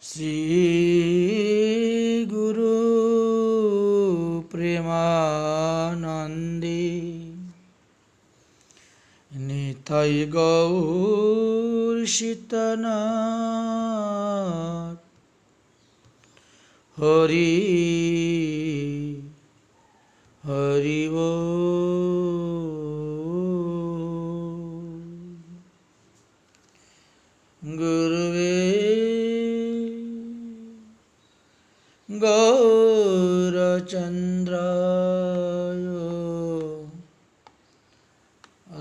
শ্রী গুরু প্রেমানন্দে নিতাই গৌর সীতানাথ হরি হরি গুরুবে গৌরচন্দ্রায়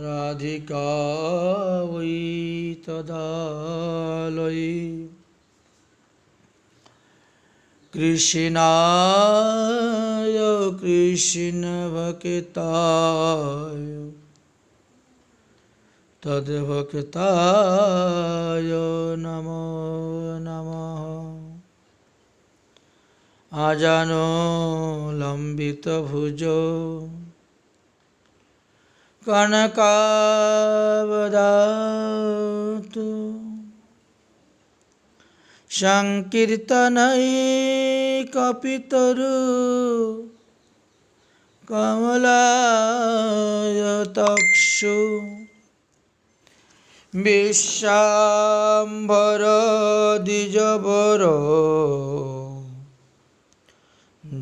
রাধিকাयै তদালয়ে কৃষ্ণায় কৃষ্ণভক্তায় তদ্ভক্তায় নমো নমঃ। আজানো লম্বিত ভুজ কনকাবদাত সংকীর্তনৈ কপিতরু কমলায়তক্ষু বিশ্বাম্বর দ্বিজবর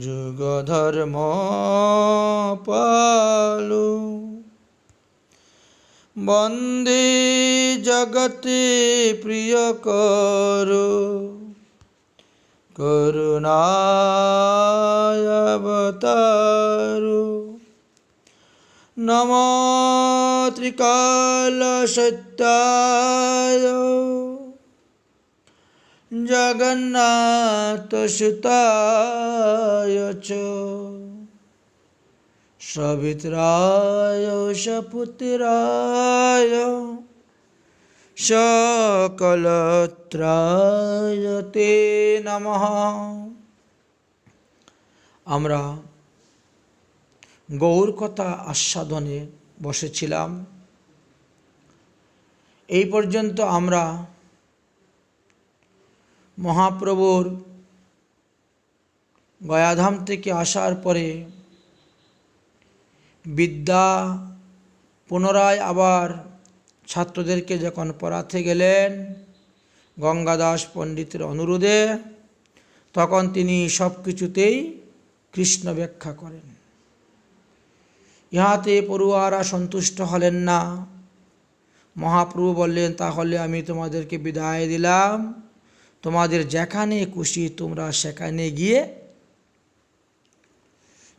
যুগধর্ম পালু বন্দে জগতে প্রিয়কর করুণাবতারু নমো ত্রিকালসত্যায় জগন্নাথসুতায় চ সবিত্রায় সপুত্রায় সকলত্রায় তে নমঃ। আমরা গৌর কথা আস্বাদনে বসেছিলাম। এই পর্যন্ত আমরা মহাপ্রভুর গয়াধাম থেকে আসার পরে বিদ্যা পুনরায় আবার ছাত্রদেরকে যখন পড়াতে গেলেন গঙ্গাদাস পণ্ডিতের অনুরোধে, তখন তিনি সব কিছুতেই কৃষ্ণ ব্যাখ্যা করেন। ইহাতে পড়ুয়ারা সন্তুষ্ট হলেন না। মহাপ্রভু বললেন, তাহলে আমি তোমাদেরকে বিদায় দিলাম, তোমাদের যেখানে খুশি তোমরা সেখানে গিয়ে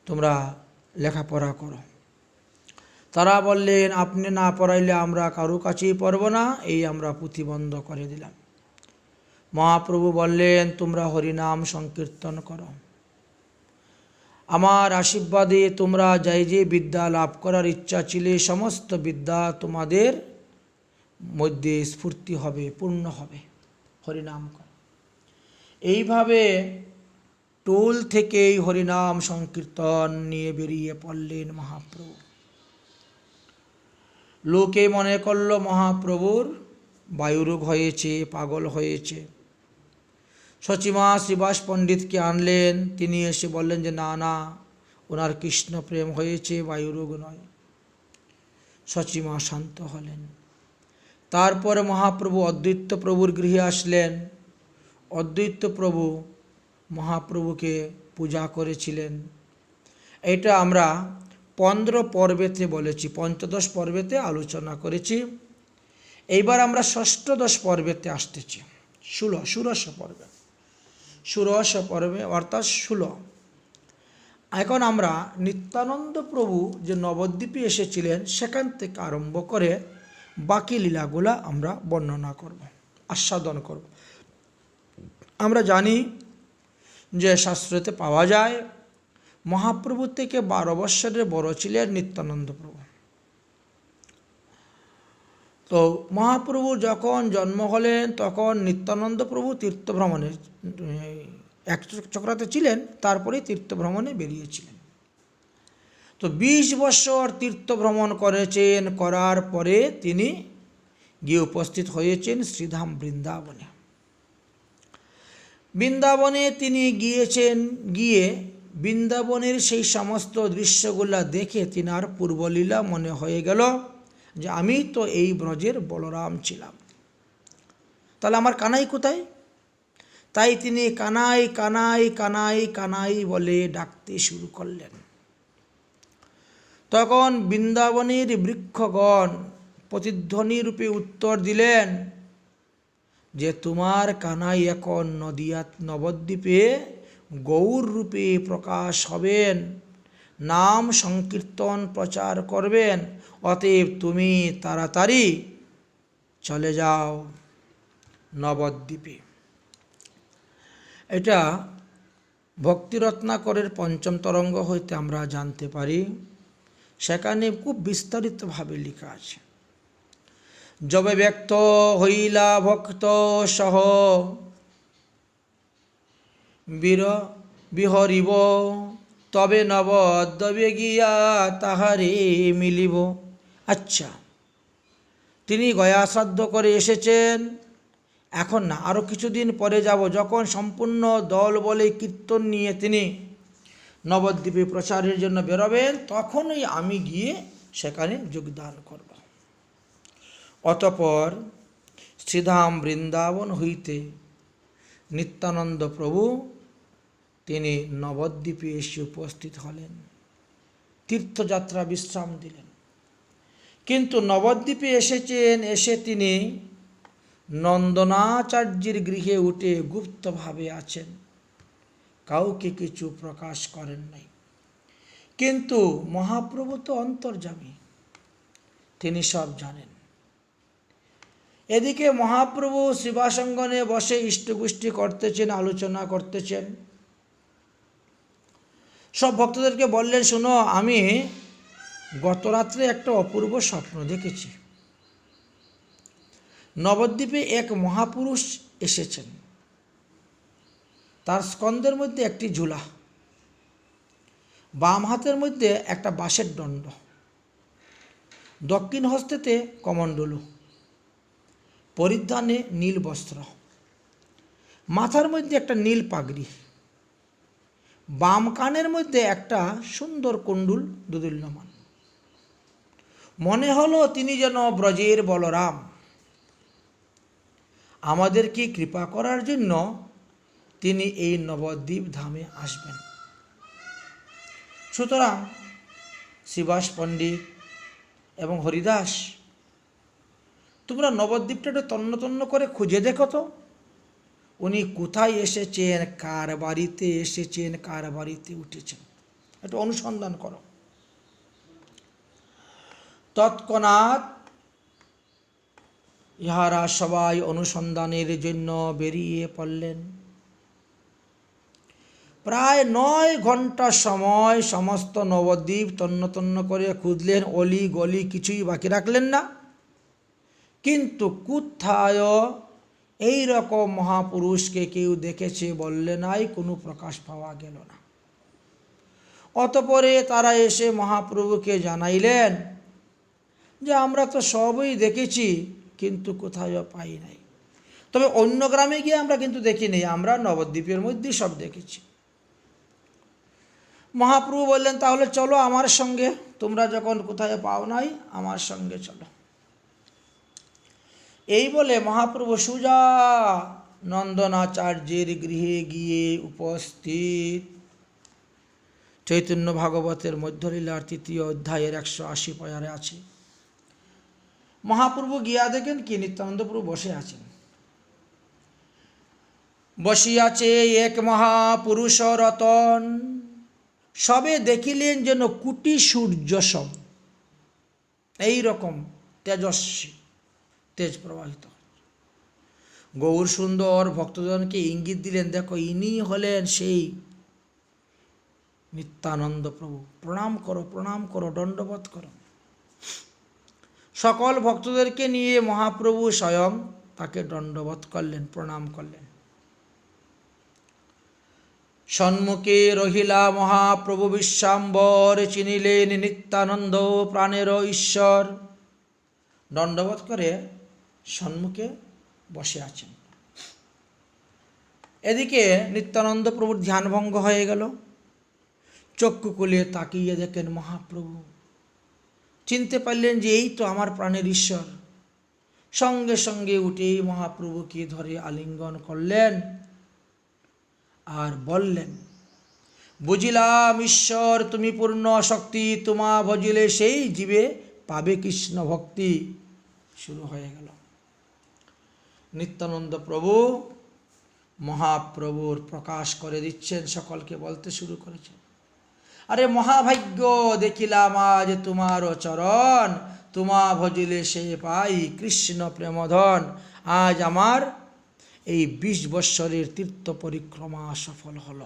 তোমরা লেখাপড়া করো। তারা বললেন, আপনি না পড়াইলে আমরা কারো কাছেই পড়ব না, এই আমরা পুঁথি বন্ধ করে দিলাম। মহাপ্রভু বললেন, তোমরা হরিনাম সংকীর্তন করো, আমার আশীর্বাদে তোমরা যাই যে বিদ্যা লাভ করার ইচ্ছা ছিলে সমস্ত বিদ্যা তোমাদের মধ্যে স্ফূর্তি হবে, পূর্ণ হবে। হরিনাম করো। এইভাবে টোল থেকেই হরিনাম সংকীর্তন নিয়ে বেরিয়ে পড়লেন মহাপ্রভু। লোকে মনে করল মহাপ্রভুর বায়ুরোগ হয়েছে, পাগল হয়েছে। সচিমা শ্রীবাস পণ্ডিতকে আনলেন। তিনি এসে বললেন যে না না, ওনার কৃষ্ণ প্রেম হয়েছে, বায়ুরোগ নয়। সচিমা শান্ত হলেন। তারপরে মহাপ্রভু অদ্বৈত প্রভুর গৃহে আসলেন। অদ্বৈত প্রভু মহাপ্রভুকে পূজা করেছিলেন। এটা আমরা 15 পর্বেতে বলেছি, 15 পর্বেতে আলোচনা করেছি। এইবার আমরা ষষ্ঠদশ পর্বেতে আসতেছি, ষোড়শ পর্বে, ষোড়শ পর্বে অর্থাৎ 16। এখন আমরা নিত্যানন্দ প্রভু যে নবদ্বীপে এসেছিলেন সেখান থেকে আরম্ভ করে বাকি লীলাগুলা আমরা বর্ণনা করব, আস্বাদন করব। আমরা জানি যে শাস্ত্রতে পাওয়া যায় মহাপ্রভু থেকে 12 বৎসরের বড় ছিলেন নিত্যানন্দ প্রভু। তো মহাপ্রভু যখন জন্ম হলেন তখন নিত্যানন্দ প্রভু তীর্থভ্রমণে এক চক্রাতে ছিলেন, তারপরে তীর্থভ্রমণে বেরিয়েছিলেন। তো 20 বৎসর তীর্থভ্রমণ করেছেন, করার পরে তিনি গিয়ে উপস্থিত হয়েছেন শ্রীধাম বৃন্দাবনে। বৃন্দাবনে তিনি গিয়ে বৃন্দাবনের সেই সমস্ত দৃশ্যগুলা দেখে তিনার পূর্বলীলা মনে হয়ে গেল যে আমি তো এই ব্রজের বলরাম ছিলাম, তাহলে আমার কানাই কোথায়? তাই তিনি কানাই কানাই কানাই কানাই বলে ডাকতে শুরু করলেন। তখন বৃন্দাবনের বৃক্ষগণ প্রতিধ্বনি রূপে উত্তর দিলেন যে তোমার কানাই এখন নবদ্বীপে গৌর রূপে প্রকাশ হবেন, নাম সংকীর্তন প্রচার করবেন, অতএব তুমি তাড়াতাড়ি চলে যাও নবদ্বীপে। এটা ভক্তিরত্নাকরের পঞ্চম তরঙ্গ হইতে আমরা জানতে পারি। সেখানে খুব বিস্তারিতভাবে লেখা আছে, যবে ব্যক্ত হইলা ভক্ত সহ বিহরিব, তবে নবদ্বীপে গিয়া তাহারে মিলিব। আচ্ছা, তিনি গয়া শ্রাদ্ধ করে এসেছেন, এখন না, আরও কিছুদিন পরে যাব, যখন সম্পূর্ণ দল বলে কীর্তন নিয়ে তিনি নবদ্বীপে প্রচারের জন্য বেরোবেন, তখনই আমি গিয়ে সেখানে যোগদান করব। অতঃপর শ্রীধাম বৃন্দাবন হইতে নিত্যানন্দ প্রভু তিনি নবদ্বীপে এসে উপস্থিত হলেন, তীর্থযাত্রা বিশ্রাম দিলেন। কিন্তু নবদ্বীপে এসেছেন, এসে তিনি নন্দনাচার্যের গৃহে উঠে গুপ্তভাবে আছেন, কাউকে কিছু প্রকাশ করেন নাই। কিন্তু মহাপ্রভু তো অন্তর্যামী, তিনি সব জানেন। এদিকে মহাপ্রভু শিবাসঙ্গনে বসে ইষ্টগুষ্টি করতেছেন, আলোচনা করতেছেন। সব ভক্তদেরকে বললেন, শুনো, আমি গত রাত্রে একটা অপূর্ব স্বপ্ন দেখেছি। নবদ্বীপে এক মহাপুরুষ এসেছেন, তার স্কন্ধের মধ্যে একটি ঝুলা, বাম হাতের মধ্যে একটা বাঁশের দণ্ড, দক্ষিণ হস্তেতে কমণ্ডলু, পরিধানে নীল বস্ত্র, মাথার মধ্যে একটা নীল পাগড়ি, বাম কানের মধ্যে একটা সুন্দর কুণ্ডুল দোদুল্যমান। মনে হলো তিনি যেন ব্রজের বলরাম, আমাদেরকে কৃপা করার জন্য তিনি এই নবদ্বীপ ধামে আসবেন। সুতরাং শিবাস পণ্ডিত এবং হরিদাস, তোমরা নবদ্বীপটা একটু তন্ন তন্ন করে খুঁজে দেখো তো, উনি কোথায় এসেছেন, কার বাড়িতে এসেছেন, কার বাড়িতে উঠেছেন, একটু অনুসন্ধান করো। তৎক্ষণাৎ ইহারা সবাই অনুসন্ধানের জন্য বেরিয়ে পড়লেন। প্রায় 9 ঘন্টা সময় সমস্ত নবদ্বীপ তন্ন তন্ন করে খুঁজলেন, অলি গলি কিছুই বাকি রাখলেন না। কিন্তু কোথায় এই রকম মহাপুরুষকে কেউ দেখেছে বললে নাই, কোনো প্রকাশ পাওয়া গেল না। অতঃপরে তারা এসে মহাপ্রভুকে জানাইলেন যে আমরা তো সবই দেখেছি, কিন্তু কোথাও পাই নাই। তবে অন্য গ্রামে গিয়ে আমরা কিন্তু দেখিনি, আমরা নবদ্বীপের মধ্যেই সব দেখেছি। মহাপ্রভু বললেন, তাহলে চলো আমার সঙ্গে, তোমরা যখন কোথায় পাও নাই, আমার সঙ্গে চলো। এই বলে মহাপ্রভু সুজা নন্দনাচার্যের গৃহে গিয়ে উপস্থিত। চৈতন্য ভাগবতের মধ্যলীলার 3য় অধ্যায়ের 180 পয়ারে আছে। মহাপ্রভু গিয়া দেখেন কি নিত্যানন্দ প্রভু বসে আছেন। বসিয়াছে এক মহাপুরুষ রতন, সবে দেখিলেন যেন কোটি সূর্য সম, এইরকম তেজস্বী, তেজ প্রবাহিত। গৌর সুন্দর ভক্তজনকে ইঙ্গিত দিলেন, দেখো ইনি হলেন সেই নিত্যানন্দ প্রভু, প্রণাম করো, প্রণাম করো, দণ্ডবোধ করো। সকল ভক্তদেরকে নিয়ে মহাপ্রভু স্বয়ং তাকে দণ্ডবোধ করলেন, প্রণাম করলেন। সম্মুখে রহিলা মহাপ্রভু বিশ্বাম্বর, চিনিলেন নিত্যানন্দ প্রাণের ঈশ্বর। দণ্ডবোধ করে সম্মুখে বসে আছেন। এদিকে নিত্যানন্দ প্রভুর ধ্যানভঙ্গ হয়ে গেল। চক্ষু খুলে তাকিয়ে দেখেন মহাপ্রভু, চিনতে পারলেন যে এই তো আমার প্রাণের ঈশ্বর। সঙ্গে সঙ্গে উঠেই মহাপ্রভুকে ধরে আলিঙ্গন করলেন আর বললেন, বুঝিলাম ঈশ্বর তুমি পূর্ণ শক্তি, তোমা ভজিলে সেই জীবে পাবে কৃষ্ণ ভক্তি। শুরু হয়ে গেল। নিত্যানন্দ প্রভু মহাপ্রভুর প্রকাশ করে দিচ্ছেন, সকলকে বলতে শুরু করেছেন, আরে মহাভাগ্য দেখিলাম আজ তোমার চরণ, তোমা ভজিলে সে পাই কৃষ্ণ প্রেমধন। আজ আমার এই 20 বৎসরের তীর্থ পরিক্রমা সফল হল।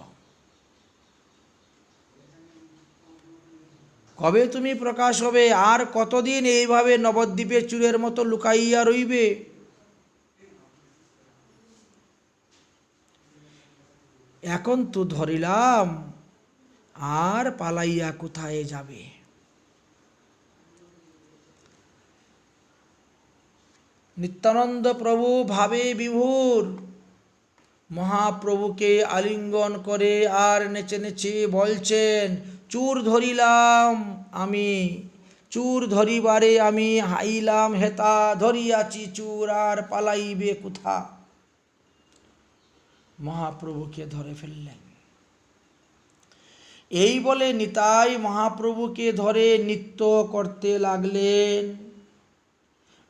কবে তুমি প্রকাশ হবে? আর কতদিন এইভাবে নবদ্বীপে চুরের মতো লুকাইয়া রইবে? এখন তো ধরিলাম, আর পালাইয়া কোথায় যাবে? নিত্যানন্দ প্রভু ভাবে বিভোর, মহাপ্রভুকে আলিঙ্গন করে আর নেচে নেচে বলছেন, চুর ধরিলাম আমি, চুর ধরিবারে আমি হাইলাম হেতা, ধরিয়াছি চুর আর পালাইবে কোথা? মহাপ্রভুকে ধরে ফেললেন। এই বলে নিতাই মহাপ্রভুকে ধরে নৃত্য করতে লাগলেন।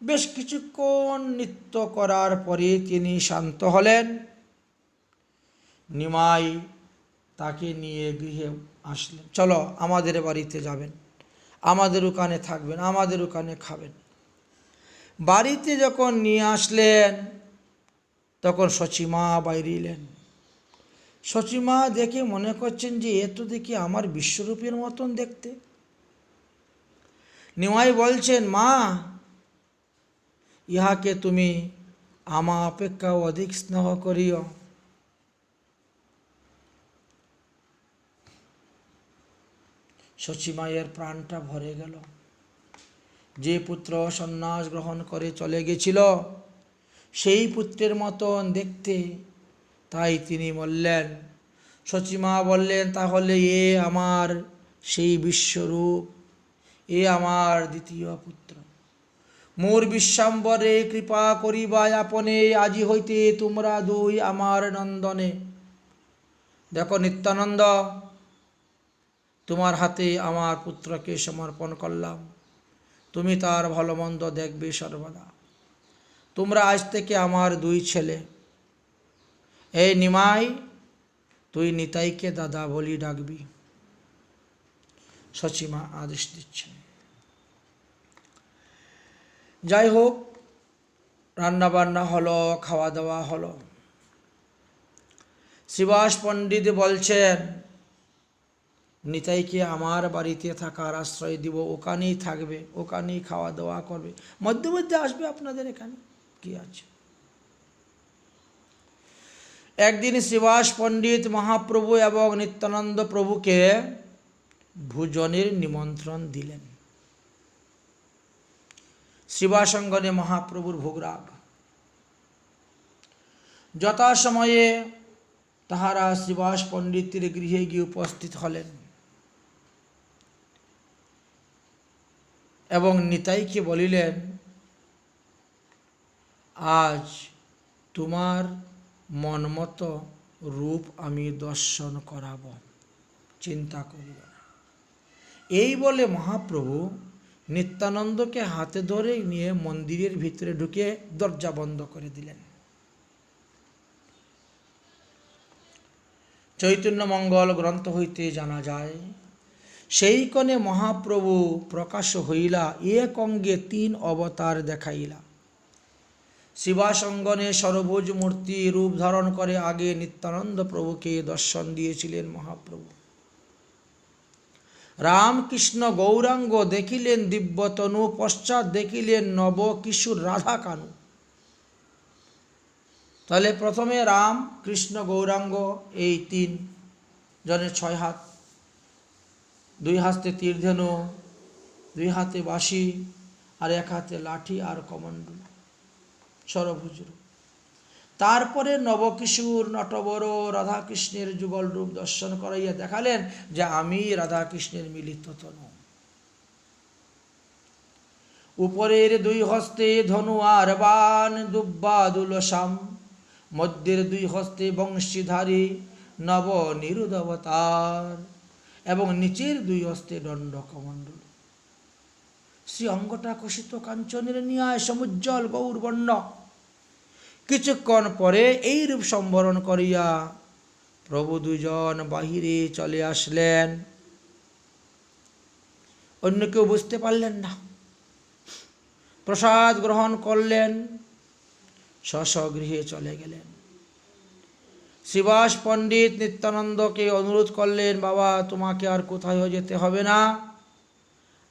বেশ কিছুক্ষণ নৃত্য করার পরে তিনি শান্ত হলেন। নিমাই তাকে নিয়ে গৃহে আসলেন। চলো আমাদের বাড়িতে যাবেন, আমাদের ওখানে থাকবেন, আমাদের ওখানে খাবেন। বাড়িতে যখন নিয়ে আসলেন তখন সচিমা বাইরে এলেন। সচিমা দেখে মনে করছেন যে এ তো দেখি আমার বিশ্বরূপের মতন দেখতে। নিমাই বলছেন, মা, ইহাকে তুমি আমা অপেক্ষা অধিক স্নেহ করিও। সচিমায়ের প্রাণটা ভরে গেল। যে পুত্র সন্ন্যাস গ্রহণ করে চলে গেছিল সেই পুত্রের মতন দেখতে, তাই তিনি বললেন। সচিমা বললেন, তাহলে এ আমার সেই বিশ্বরূপ, এ আমার দ্বিতীয় পুত্র। মোর বিশ্বাম্বরে কৃপা করিবা আপনে, আজি হইতে তোমরা দুই আমার নন্দনে। দেখো নিত্যানন্দ, তোমার হাতে আমার পুত্রকে সমর্পণ করলাম, তুমি তার ভালো মন্দ দেখবে সর্বদা। তোমরা আজ থেকে আমার দুই ছেলে। এই নিমাই, তুই নিতাইকে দাদা বলি ডাকবি। সচিমা আদেশ দিচ্ছেন। যাই হোক, রান্না বান্না হলো, খাওয়া দাওয়া হলো। শ্রীবাস পণ্ডিত বলছেন, নিতাইকে আমার বাড়িতে থাকার আশ্রয় দিব, ওখানেই থাকবে, ওখানেই খাওয়া দাওয়া করবে, মধ্যে মধ্যে আসবে আপনাদের এখানে, কি আছে। একদিন শ্রীবাস পণ্ডিত মহাপ্রভু এবং নিত্যানন্দ প্রভুকে ভোজনের নিমন্ত্রণ দিলেন। শ্রীবাসঙ্গনে মহাপ্রভুর ভোগরাগ। যথাসময়ে তাহারা শ্রীবাস পণ্ডিতের গৃহে গিয়ে উপস্থিত হলেন এবং নিতাইকে বলিলেন, আজ তোমার মনমতো রূপ আমি দর্শন করাব, চিন্তা করিব না। এই বলে মহাপ্রভু নিত্যানন্দকে হাতে ধরে নিয়ে মন্দিরের ভিতরে ঢুকে দরজা বন্ধ করে দিলেন। চৈতন্য মঙ্গল গ্রন্থ হইতে জানা যায়, সেই কোণে মহাপ্রভু প্রকাশ হইলা, এক অঙ্গে 3 অবতার দেখাইলা। শিবাসঙ্গনে সরভুজ মূর্তি রূপ ধারণ করে আগে নিত্যানন্দ প্রভুকে দর্শন দিয়েছিলেন মহাপ্রভু। রামকৃষ্ণ গৌরাঙ্গ দেখিলেন দিব্যতনু, পশ্চাৎ দেখিলেন নব কিশোর রাধা কানু। তাহলে প্রথমে রাম, কৃষ্ণ, গৌরাঙ্গ, এই 3 জনের 6 হাত, 2 হাতে তীরধেনু, 2 হাতে বাঁশি, আর 1 হাতে লাঠি আর কমণ্ডল, সরভুজ। তারপরে নবকিশোর নটবর রাধাকৃষ্ণের যুগল রূপ দর্শন করাইয়া দেখালেন যে আমি রাধাকৃষ্ণের মিলিত তনু। উপরের দুই হস্তে ধনু আর বাণ দুব্বাদুল শ্যাম, মধ্যের দুই হস্তে বংশীধারী নব নিরুদ অবতার, এবং নিচের দুই হস্তে দণ্ড কমণ্ডল। শ্রী অঙ্গটা কষিত কাঞ্চনের ন্যায় সমুজ্জ্বল গৌরবর্ণ। কিছুক্ষণ পরে এই রূপ সম্বরণ করিয়া প্রভু দুজন বাহিরে চলে আসলেন। অন্য কেউ বুঝতে পারলেন না। প্রসাদ গ্রহণ করলেন, স্বস্বগৃহে চলে গেলেন। শ্রীবাস পণ্ডিত নিত্যানন্দকে অনুরোধ করলেন, বাবা তোমাকে আর কোথাও যেতে হবে না,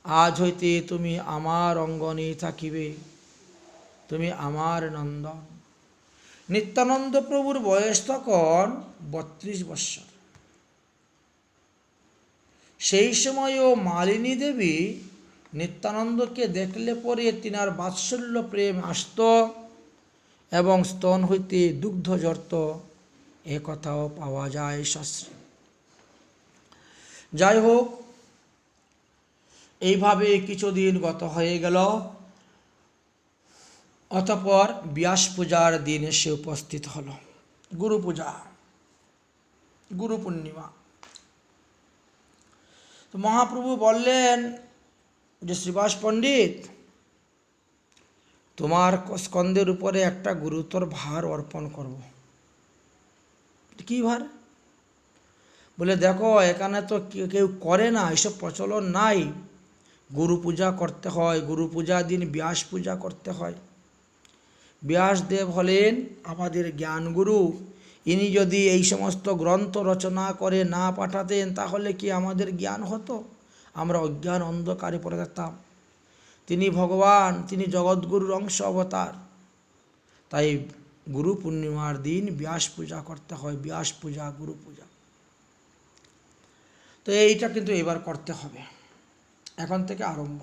আজ হইতে তুমি আমার অঙ্গনে থাকিবে, তুমি আমার নন্দন। নিত্যানন্দ প্রভুর বয়স তখন 32 বৎসর। সেই সময়ও মালিনী দেবী নিত্যানন্দকে দেখলে পরে তিনার বাৎসল্য প্রেম আসত এবং স্তন হইতে দুগ্ধ ঝরত, এ কথাও পাওয়া যায় শাস্ত্রে। যাই হোক, এইভাবে কিছুদিন গত হয়ে গেল। অতঃপর ব্যাস পূজার দিন এসে উপস্থিত হল। গুরু পূজা, গুরু পূর্ণিমা। তো মহাপ্রভু বললেন যে শ্রীবাস পণ্ডিত, তোমার স্কন্ধের উপরে একটা গুরুতর ভার অর্পণ করব। কি ভার? বলে দেখো, এখানে তো কেউ করে না, এসব প্রচলন নাই। গুরু পূজা করতে হয়, গুরু পূজার দিন ব্যাস পূজা করতে হয়। ব্যাসদেব হলেন আমাদের জ্ঞানগুরু। ইনি যদি এই সমস্ত গ্রন্থ রচনা করে না পাঠাতেন তাহলে কি আমাদের জ্ঞান হতো? আমরা অজ্ঞান অন্ধকারে পড়ে থাকতাম। তিনি ভগবান, তিনি জগৎগুরুর অংশ অবতার। তাই গুরু পূর্ণিমার দিন ব্যাস পূজা করতে হয়, ব্যাস পূজা, গুরু পূজা। তো এইটা কিন্তু এবার করতে হবে, এখন থেকে আরম্ভ।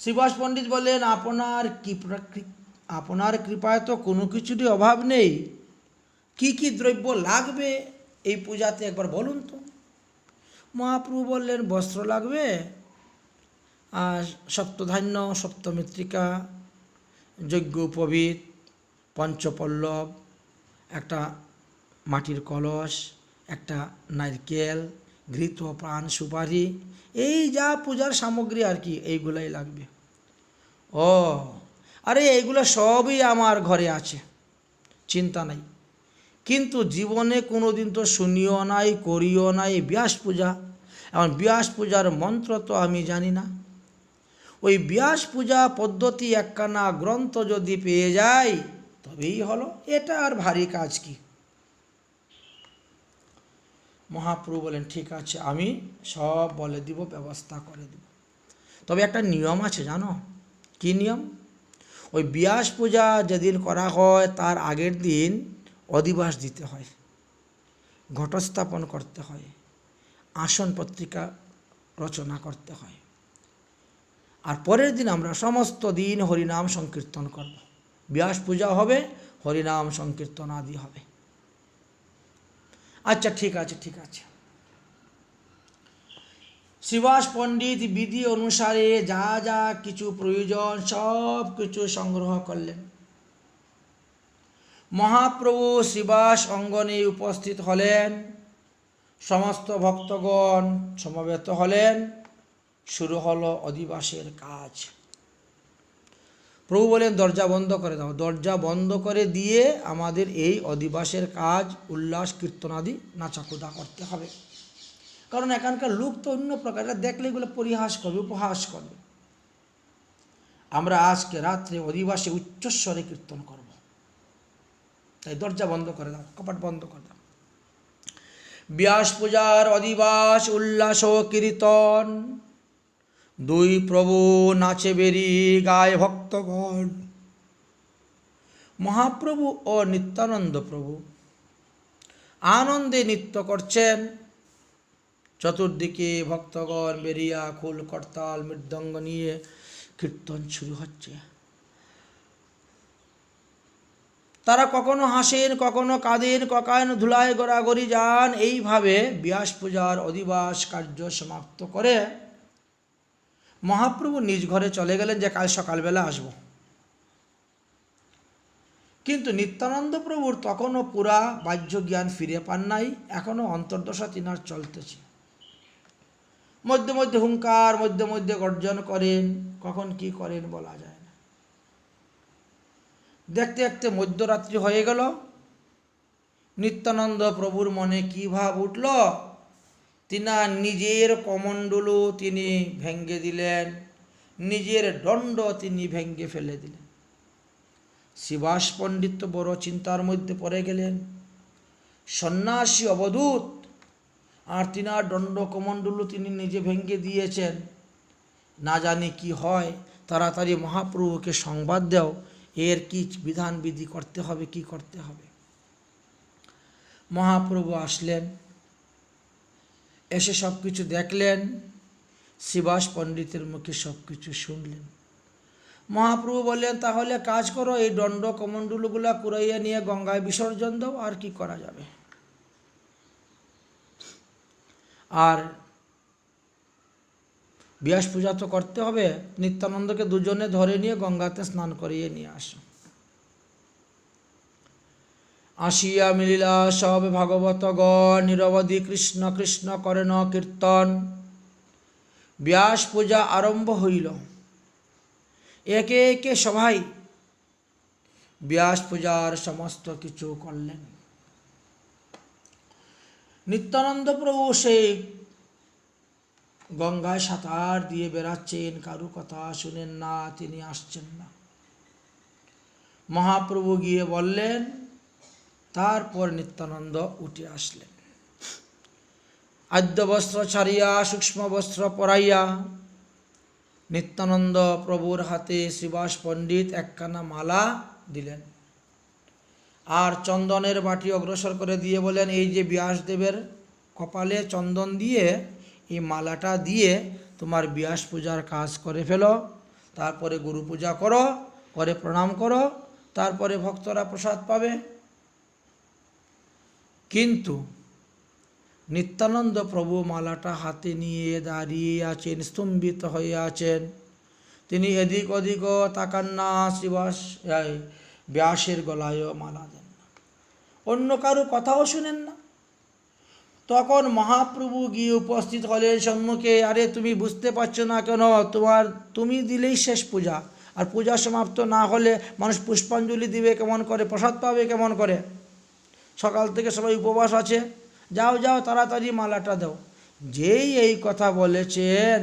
শ্রীবাস পণ্ডিত বললেন, আপনার কৃপায় তো কোনো কিছুরই অভাব নেই। কি কি দ্রব্য লাগবে এই পূজাতে একবার বলুন তো। মহাপ্রভু বললেন, বস্ত্র লাগবে, আর সপ্তধান্য, সপ্তমৃত্তিকা, যজ্ঞ উপবীত, পঞ্চপল্লব, একটা মাটির কলস, একটা নারকেল, ঘৃত, পান, সুপারি, এই যা পূজার সামগ্রী আর কি, এইগুলাই লাগবে। ও আরে এইগুলো সবই আমার ঘরে আছে, চিন্তা নাই। কিন্তু জীবনে কোনো দিন তো শুনিও নাই, করিও নাই ব্যাস পূজা। এখন ব্যাস পূজার মন্ত্র তো আমি জানি না। ওই ব্যাস পূজা পদ্ধতি একখানা গ্রন্থ যদি পেয়ে যাই তবেই হলো। এটা আর ভারী কাজ কি? মহাপ্রভু বলেন, ঠিক আছে, আমি সব বলে দিব, ব্যবস্থা করে দিব। তবে একটা নিয়ম আছে, জানো কি নিয়ম? ওই ব্যাস পূজা যেদিন করা হয় তার আগের দিন অধিবাস দিতে হয়, ঘটস্থাপন করতে হয়, আসন পত্রিকা রচনা করতে হয়। আর পরের দিন আমরা সমস্ত দিন হরিনাম সংকীর্তন করব। ব্যাস পূজা হবে, হরিনাম সংকীর্তন আদি হবে। আচ্ছা, ঠিক আছে, ঠিক আছে। শ্রীবাস পণ্ডিত বিধি অনুসারে যা যা কিছু প্রয়োজন সব কিছু সংগ্রহ করলেন। মহাপ্রভু শ্রীবাস অঙ্গনে উপস্থিত হলেন, সমস্ত ভক্তগণ সমবেত হলেন, শুরু হলো অধিবাসের কাজ। প্রভু বলেন, দরজা বন্ধ করে দাও। দরজা বন্ধ করে দিয়ে আমাদের এই অধিবাসের কাজ, উল্লাস কীর্তনাদি নাচাকুদা করতে হবে। কারণ এখানকার লোক তো অন্য প্রকার, এটা দেখলে এগুলো পরিহাস করবে, উপহাস করবে। আমরা আজকে রাত্রে অধিবাসে উচ্চস্বরে কীর্তন করব, তাই দরজা বন্ধ করে দাও, কপাট বন্ধ করে দাও। ব্যাস পূজার অধিবাস, উল্লাস ও কীর্তন, দুই প্রভু নাচে বেরি গায় ভক্তগণ। মহাপ্রভু ও নিত্যানন্দ প্রভু আনন্দে নৃত্য করছেন। চতুর্দিকে ভক্তগণ বেরিয়া খোল, করতাল, মৃদঙ্গ নিয়ে কীর্তন শুরু হচ্ছে। তারা কখনো হাসেন, কখনো কাঁদেন, কখনো ধুলায় গড়াগড়ি যান। এইভাবে ব্যাস পূজার অধিবাস কার্য সমাপ্ত করে মহাপ্রভু নিজ ঘরে চলে গেলেন যে কাল সকালবেলা আসব। কিন্তু নিত্যানন্দ প্রভুর তখনও পুরা বাহ্য জ্ঞান ফিরে পান নাই, এখনও অন্তর্দশা তিনার চলতেছে। মধ্যে মধ্যে হুঙ্কার, মধ্যে মধ্যে গর্জন করেন, কখন কি করেন বলা যায় না। দেখতে দেখতে মধ্যরাত্রি হয়ে গেল। নিত্যানন্দ প্রভুর মনে কী ভাব উঠল, তিনার নিজের কমণ্ডলু তিনি ভেঙ্গে দিলেন, নিজের দণ্ড তিনি ভেঙ্গে ফেলে দিলেন। শ্রীবাস পণ্ডিত তো বড় চিন্তার মধ্যে পড়ে গেলেন। সন্ন্যাসী অবধূত, আর তিনার দণ্ড কমণ্ডলু তিনি নিজে ভেঙ্গে দিয়েছেন, না জানি কি হয়। তাড়াতাড়ি মহাপ্রভুকে সংবাদ দাও, এর কি বিধান বিধি করতে হবে, কি করতে হবে। মহাপ্রভু আসলেন, এসে সব কিছু দেখলেন, শ্রীবাস পণ্ডিতের মুখে সব কিছু শুনলেন। মহাপ্রভু বললেন, তাহলে কাজ করো, এই দণ্ড কমণ্ডলুগুলা কুড়াইয়া নিয়ে গঙ্গায় বিসর্জন দাও, আর কি করা যাবে। আর ব্যাস পূজা তো করতে হবে, নিত্যানন্দকে দুজনে ধরে নিয়ে গঙ্গাতে স্নান করিয়ে নিয়ে আসো। আসিয়া মিলিলা সব ভাগবতগণ, নিরবধি কৃষ্ণ কৃষ্ণ করেন কীর্তন। ব্যাস পূজা আরম্ভ হইল। একে একে সবাই ব্যাস পূজার সমস্ত কিছু করলেন। নিত্যানন্দ প্রভু সেই গঙ্গায় সাঁতার দিয়ে বেড়াচ্ছেন, কারু কথা শুনেন না, তিনি আসছেন না। মহাপ্রভু গিয়ে বললেন, তারপর নিত্যানন্দ উঠে আসলেন। আদ্য বস্ত্র ছাড়িয়া সূক্ষ্ম বস্ত্র পরাইয়া নিত্যানন্দ প্রভুর হাতে শ্রীবাস পণ্ডিত একখানা মালা দিলেন, আর চন্দনের বাটি অগ্রসর করে দিয়ে বলেন, এই যে ব্যাসদেবের কপালে চন্দন দিয়ে এই মালাটা দিয়ে তোমার ব্যাস পূজার কাজ করে ফেলো, তারপরে গুরু পূজা করো, করে প্রণাম করো, তারপরে ভক্তরা প্রসাদ পাবে। কিন্তু নিত্যানন্দ প্রভু মালাটা হাতে নিয়ে দাঁড়িয়ে আছেন, স্তম্ভিত হয়ে আছেন। তিনি এদিক ওদিকও তাকান না, শ্রীবাস ব্যাসের গলায়ও মালা দেন না, অন্য কারো কথাও শুনেন না। তখন মহাপ্রভু গিয়ে উপস্থিত হলেন সম্মুখে। আরে তুমি বুঝতে পারছো না কেন? তুমি দিলেই শেষ পূজা, আর পূজা সমাপ্ত না হলে মানুষ পুষ্পাঞ্জলি দিবে কেমন করে, প্রসাদ পাবে কেমন করে? সকাল থেকে সবাই উপবাস আছে, যাও যাও তাড়াতাড়ি মালাটা দাও। যেই এই কথা বলেছেন,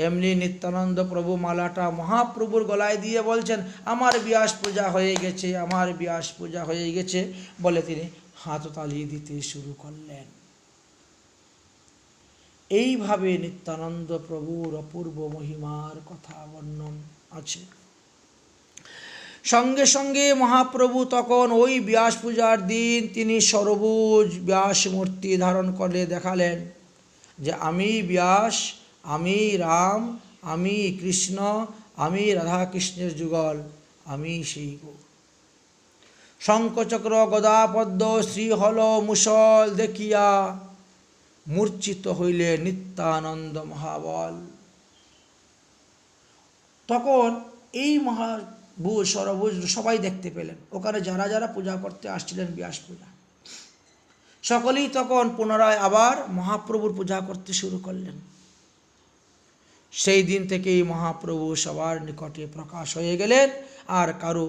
এমনি নিত্যানন্দ প্রভু মালাটা মহাপ্রভুর গলায় দিয়ে বলছেন, আমার ব্যাস পূজা হয়ে গেছে, আমার ব্যাস পূজা হয়ে গেছে বলে তিনি হাততালি দিতে শুরু করলেন। এইভাবে নিত্যানন্দ প্রভুর অপূর্ব মহিমার কথা বর্ণন আছে। সঙ্গে সঙ্গে মহাপ্রভু তখন ওই ব্যাস পূজার দিন তিনি সরবুজ ব্যাস মূর্তি ধারণ করে দেখালেন যে আমি ব্যাস, আমি রাম, আমি কৃষ্ণ, আমি রাধাকৃষ্ণের যুগল, আমি সেই গো। শঙ্খচক্র গদা পদ্ম শ্রীহল মুসল দেখিয়া মূর্ছিত হইলে নিত্যানন্দ মহাবল। তখন এই মহাভূষ সরভুজ সবাই দেখতে পেলেন, ওখানে যারা যারা পূজা করতে আসছিলেন ব্যাস পূজা, সকলেই তখন পুনরায় আবার মহাপ্রভুর পূজা করতে শুরু করলেন। সেই দিন থেকেই মহাপ্রভু সবার নিকটে প্রকাশ হয়ে গেলেন, আর কারো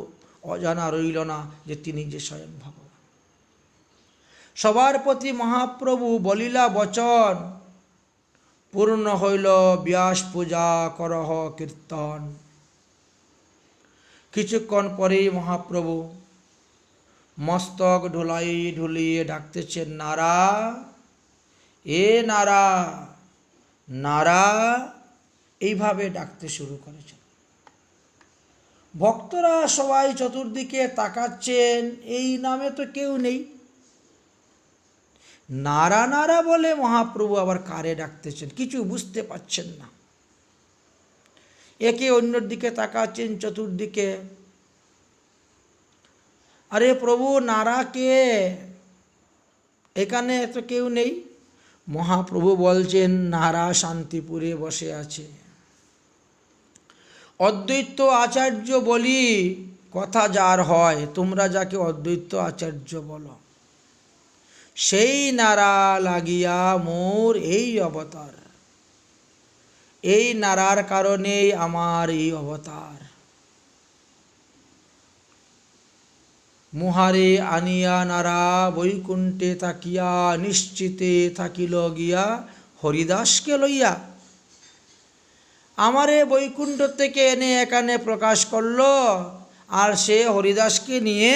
অজানা রইল না যে তিনি যে স্বয়ং ভগবান। সবার প্রতি মহাপ্রভু বলিলা বচন, পূর্ণ হইল ব্যাস পূজা করহ কীর্তন। কিছুক্ষণ পরেই মহাপ্রভু মস্তক ঢুলিয়ে ডাকতেছেন, নারা এ নারা, নারা, এইভাবে ডাকতে শুরু করেছেন। ভক্তরা সবাই চতুর্দিকে তাকাচ্ছেন, এই নামে তো কেউ নেই। নারা নারা বলে মহাপ্রভু আবার কারে ডাকতেছেন কিছু বুঝতে পাচ্ছেন না। একে অন্যের দিকে তাকাচ্ছেন, চতুর্দিকে আরে প্রভু, নারা কে? এখানে তো কেউ নেই। মহাপ্রভু বলছেন, নারা শান্তিপুরে বসে আছে। অদ্বৈত আচার্য বলি কথা যার হয়, তোমরা যাকে অদ্বৈত আচার্য বলো, সেই নারা লাগিয়া মোর এই অবতার। এই নারার কারণেই আমার এই অবতার। মুহারে আনিয়া নারা বৈকুণ্ঠে থাকিয়া, নিশ্চিতে থাকিল গিয়া হরিদাসকে লইয়া। আমারে বৈকুণ্ঠ থেকে এনে এখানে প্রকাশ করলো, আর সে হরিদাসকে নিয়ে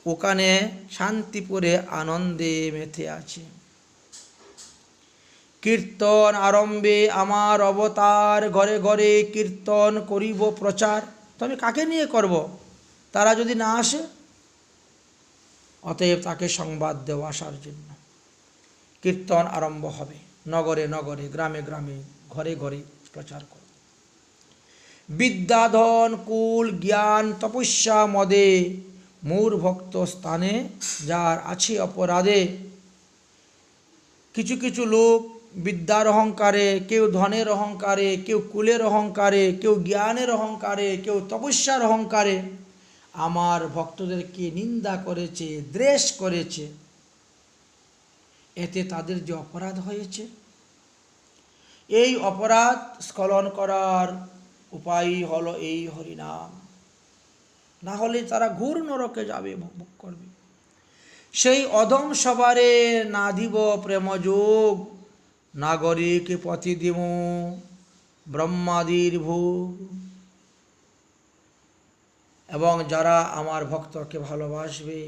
ওখানে শান্তিপুরে আনন্দে মেতে আছে। কীর্তন আরম্ভে আমার অবতার, ঘরে ঘরে কীর্তন করিব প্রচার। তো আমি কাকে নিয়ে করব? তারা যদি না আসে, অতএব তাকে সংবাদ দেওয়া আসার জন্য কীর্তন আরম্ভ হবে। নগরে নগরে, গ্রামে গ্রামে, ঘরে ঘরে প্রচার করব। বিদ্যাধন কুল জ্ঞান তপস্যা মদে, মূর ভক্ত স্থানে যার আছে অপরাধে। কিছু কিছু লোক বিদ্যার অহংকারে, কেউ ধনের অহংকারে, কেউ কুলের অহংকারে, কেউ জ্ঞানের অহংকারে, কেউ তপস্যার অহংকারে আমার ভক্তদেরকে নিন্দা করেছে, দ্বেষ করেছে। এতে তাদের যে অপরাধ হয়েছে, এই অপরাধ স্খলন করার উপায় হলো এই হরিনাম। না হলে তারা ঘোর নরকে যাবে, ভোগ করবে। সেই অধম সবারে না দিব প্রেম যোগ, নাগরিক পথি দিব ব্রহ্মাদির ভোগ। এবং যারা আমার ভক্তকে ভালোবাসবে,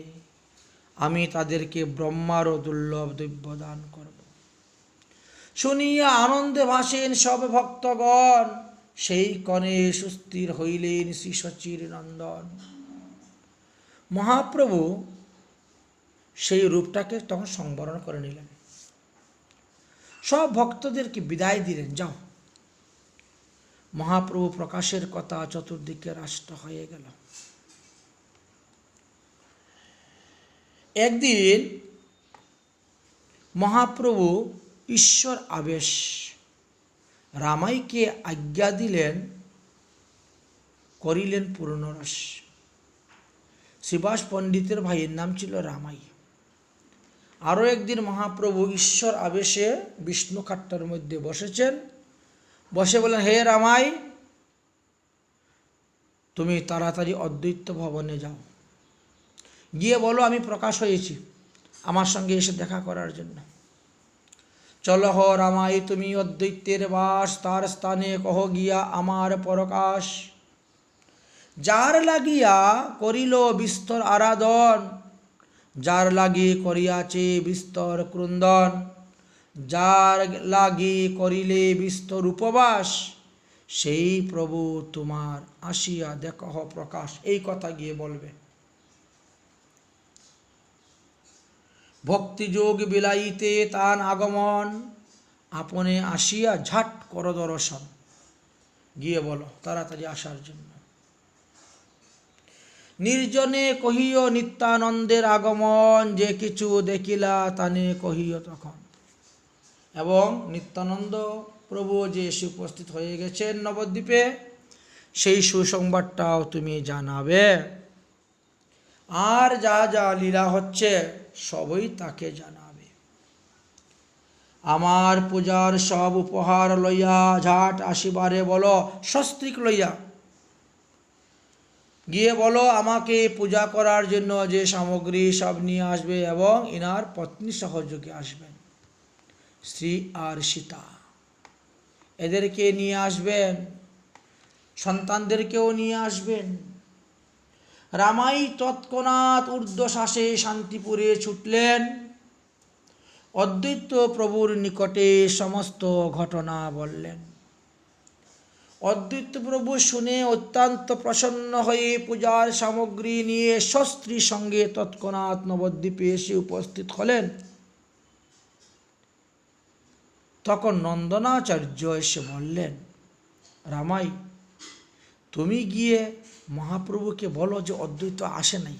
আমি তাদেরকে ব্রহ্মারও দুর্লভ দ্রব্য দান করব। শুনিয়া আনন্দে ভাসেন সব ভক্তগণ, সেই কণে সুস্থির হইলেন শ্রী সচির নন্দন। মহাপ্রভু সেই রূপটাকে তখন সংবরণ করে নিলেন, সব ভক্তদেরকে বিদায় দিলেন, যাও। মহাপ্রভু প্রকাশের কথা চতুর্দিকে রাষ্ট্র হয়ে গেল। একদিন মহাপ্রভু ঈশ্বর আবেশ রামাইকে আজ্ঞা দিলেন, করিলেন পূর্ণরস। শ্রীবাস পণ্ডিতের ভাইয়ের নাম ছিল রামাই। আরও একদিন মহাপ্রভু ঈশ্বর আবেশে বিষ্ণু খাট্টার মধ্যে বসেছেন, বসে বলেন, হে রামাই, তুমি তাড়াতাড়ি অদ্বৈত ভবনে যাও, গিয়ে বলো আমি প্রকাশ হয়েছি, আমার সঙ্গে এসে দেখা করার জন্য। চলো হ রামাই, তুমি অদ্বৈতের বাস, তার স্থানে কহ গিয়া আমার প্রকাশ। যার লাগিয়া করিল বিস্তর আরাধন, যার লাগি করিয়াছে বিস্তর ক্রন্দন, যার লাগি করিলে বিস্তর উপবাস, সেই প্রভু তোমার আসিয়া দেখহ প্রকাশ। এই কথা গিয়ে বলবে। ভক্তিযোগ বিলাইতে তান আগমন, আপনে আসিয়া ঝাট কর দর্শন। গিয়ে বলো তাড়াতাড়ি আসার জন্য। নির্জনে কহিও নিত্যানন্দের আগমন, যে কিছু দেখিলা তানে কহিও তখন। এবং নিত্যানন্দ প্রভু যে এসে উপস্থিত হয়ে গেছেন নবদ্বীপে, সেই সুসংবাদটাও তুমি জানাবে। আর যা যা লীলা হচ্ছে সবই তাকে জানাবে। আমার পূজার সব উপহার লইয়া ঝাট আসিবারে বলো, সস্ত্রীক লইয়া। গিয়ে বলো আমাকে পূজা করার জন্য যে সামগ্রী সব নিয়ে আসবে, এবং ইনার পত্নী সহযোগে আসবেন, শ্রী আর সীতা, এদেরকে নিয়ে আসবেন, সন্তানদেরকেও নিয়ে আসবেন। রামাই তৎক্ষণাৎ ঊর্ধ্বশ্বাসে শান্তিপুরে ছুটলেন, অদ্বৈত প্রভুর নিকটে সমস্ত ঘটনা বললেন। অদ্বৈত প্রভু শুনে অত্যন্ত প্রসন্ন হয়ে পূজার সামগ্রী নিয়ে সস্ত্রীর সঙ্গে তৎক্ষণাৎ নবদ্বীপে এসে উপস্থিত হলেন। তখন নন্দনাচার্য এসে বললেন, রামাই, তুমি গিয়ে মহাপ্রভুকে বলো যে অদ্বৈত আসে নাই,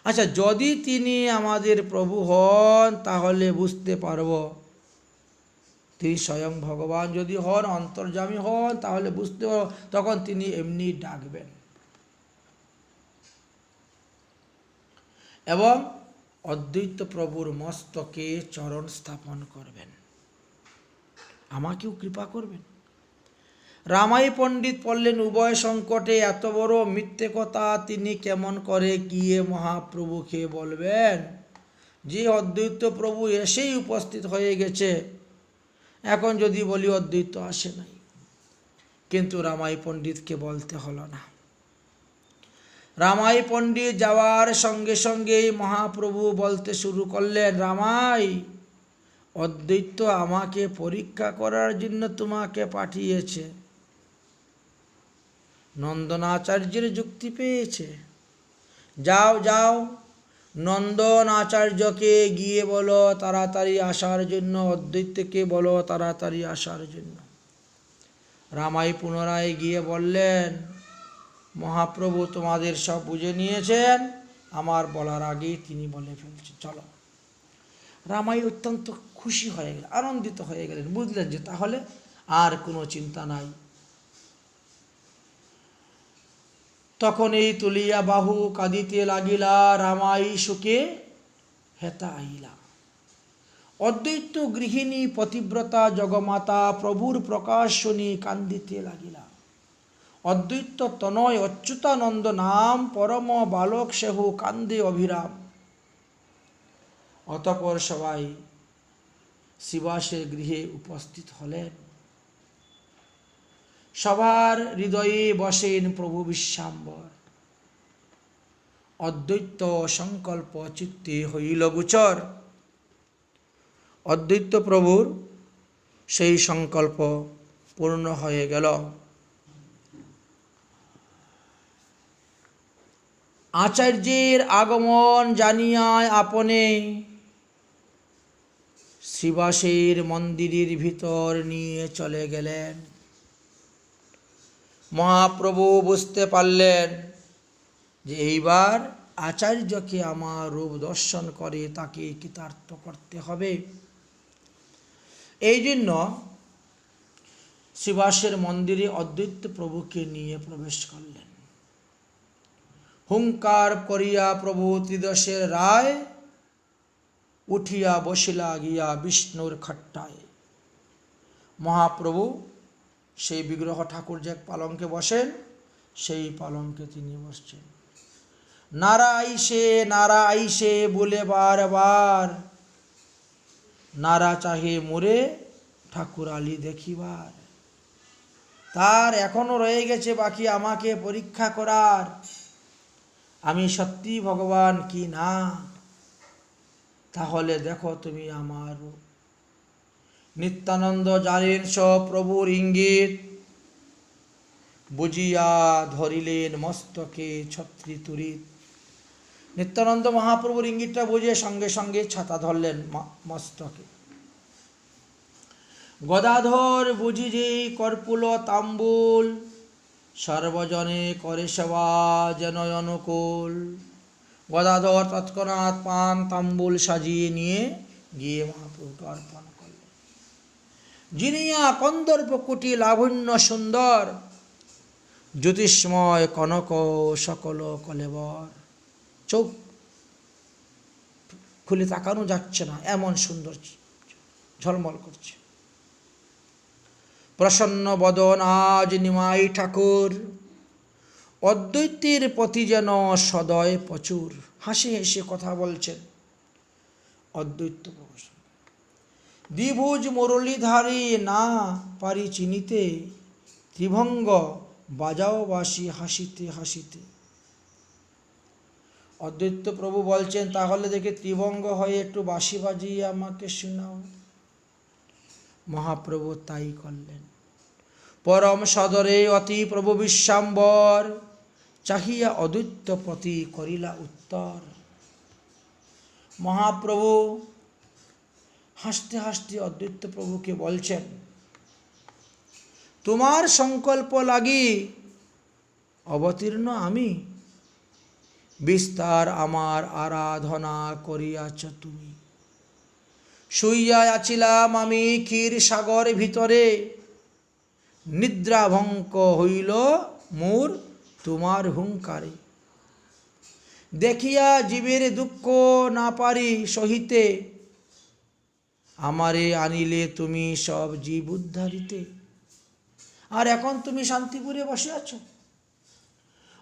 আচ্ছা, যদি তিনি আমাদের প্রভু হন তাহলে বুঝতে পারব তিনি স্বয়ং ভগবান। যদি হন, অন্তর্যামী হন, তাহলে বুঝতে পারব, তখন তিনি এমনি ডাকবেন এবং অদ্বৈত প্রভুর মস্তকে চরণ স্থাপন করবেন, আমাকেও কৃপা করবেন। রামাই পণ্ডিত পড়লেন, উভয় সংকটে এত বড় মিথ্যে কথা তিনি কেমন করে গিয়ে মহাপ্রভুকে বলবেন? যে অদ্বৈত প্রভু এসেই উপস্থিত হয়ে গেছে, এখন যদি বলি অদ্বৈত আসে নাই। কিন্তু রামাই পণ্ডিতকে বলতে হলো না। রামাই পণ্ডিত যাওয়ার সঙ্গে সঙ্গেই মহাপ্রভু বলতে শুরু করলেন, রামাই, অদ্বৈত আমাকে পরীক্ষা করার জন্য তোমাকে পাঠিয়েছে। নন্দনাচার্যের যুক্তি পেয়েছে। যাও যাও, নন্দন আচার্যকে গিয়ে বলো তাড়াতাড়ি আসার জন্য, অদ্বৈতকে বলো তাড়াতাড়ি আসার জন্য। রামাই পুনরায় গিয়ে বললেন, মহাপ্রভু তোমাদের সব বুঝে নিয়েছেন, আমার বলার আগেই তিনি বলে ফেলছেন, চলো। রামাই অত্যন্ত খুশি হয়ে গেলেন, আনন্দিত হয়ে গেলেন, বুঝলেন যে তাহলে আর কোনো চিন্তা নাই। তখন এই তুলিয়া বাহু কাঁদিতে লাগিলা, রামাই সুখে হেতা আইলা। অদ্বৈত গৃহিণী পতিব্রতা জগমাতা প্রভুর প্রকাশ শুনি কান্দিতে লাগিলা। অদ্বৈত তনয় অচ্যুতানন্দ নাম পরম বালক সেহু কান্দে অভিরাম। অতঃপর সবাই শিবাসের গৃহে উপস্থিত হলেন। সবার হৃদয়ে বসেন প্রভু বিশ্বাম্বর। অদ্বৈত সংকল্প চিত্তে হইল গোচর। অদ্বৈত প্রভুর সেই সংকল্প পূর্ণ হয়ে গেল। আচার্যের আগমন জানিয়া আপনে শিবাসের মন্দিরের ভিতর নিয়ে চলে গেলেন। মহাপ্রভু বুঝতে পারলেন যে এইবার আচার্যকে আমার রূপ দর্শন করে তাকে কৃতার্থ করতে হবে। এই জন্য শিবাসের মন্দিরে অদ্বৈত প্রভুকে নিয়ে প্রবেশ করলেন। হুঙ্কার করিয়া প্রভু ত্রিদশের রায়, উঠিয়া বসিলা গিয়া বিষ্ণুর খট্টায়। মহাপ্রভু সেই বিগ্রহ ঠাকুর যে পালঙ্কে বসেন, সেই পালঙ্কে তিনি বসছেন। নারা আইসে বলে বারবার, নারা চাহে মোরে ঠাকুর আলী দেখিবার। তার এখনো রয়ে গেছে বাকি আমাকে পরীক্ষা করার, আমি সত্যি ভগবান কি না। তাহলে দেখো তুমি আমার। নিত্যানন্দ জানেন সব প্রভুর ইঙ্গিত, বুঝিয়া ধরিলেন মস্তকে ছত্রী তুরিত। নিত্যানন্দ মহাপ্রভুর ইঙ্গিতটা বুঝে সঙ্গে সঙ্গে ছাতা ধরলেন মস্তকে। গদাধর বুঝি যে কর্পুল তাম্বুল, সর্বজনে করে সেবা যেন অনুকূল। গদাধর তৎক্ষণাৎ পান তাম্বুল সাজিয়ে নিয়ে গিয়ে মহাপ্রভুকে অর্পণ করলেন। জিনিয়া কন্দর্প কুটি লাবণ্য সুন্দর, জ্যোতিষ্ময় কনক সকল কলেবর। চোখ খুলে তাকানো যাচ্ছে না, এমন সুন্দর ঝলমল করছে। প্রসন্ন বদন আজ নিমাই ঠাকুর, অদ্বৈতের প্রতি যেন সদয় প্রচুর। হাসি হেসে কথা বলছেন অদ্বৈত প্রভু। দ্বিভুজ মুরলীধারী না পারি চিনিতে, ত্রিভঙ্গ বাজাও বাসি হাসিতে হাসিতে। অদ্বৈত প্রভু বলছেন, তাহলে দেখে ত্রিভঙ্গ হয়ে একটু বাঁশি বাজিয়ে আমাকে শোনাও। মহাপ্রভু তাই করলেন। পরম সদরে অতি প্রভু বিশ্বাম্বর, চাহিয়া অদ্বৈত প্রতি করিলা উত্তর। মহাপ্রভু হাসতে হাসতে অদ্বৈত প্রভুকে বলছেন, তোমার সংকল্প লাগি অবতীর্ণ আমি, বিস্তার আমার আরাধনা করিয়াছ তুমি। শুইয়া আছিলাম আমি ক্ষীর সাগর ভিতরে, নিদ্রাভঙ্গ হইল মোর তোমার হুঙ্কারে। দেখিয়া জীবের দুঃখ না পারি সহিতে, আমারে আনিলে তুমি সব জীব উদ্ধারিতে। আর এখন তুমি শান্তিপুরে বসে আছো।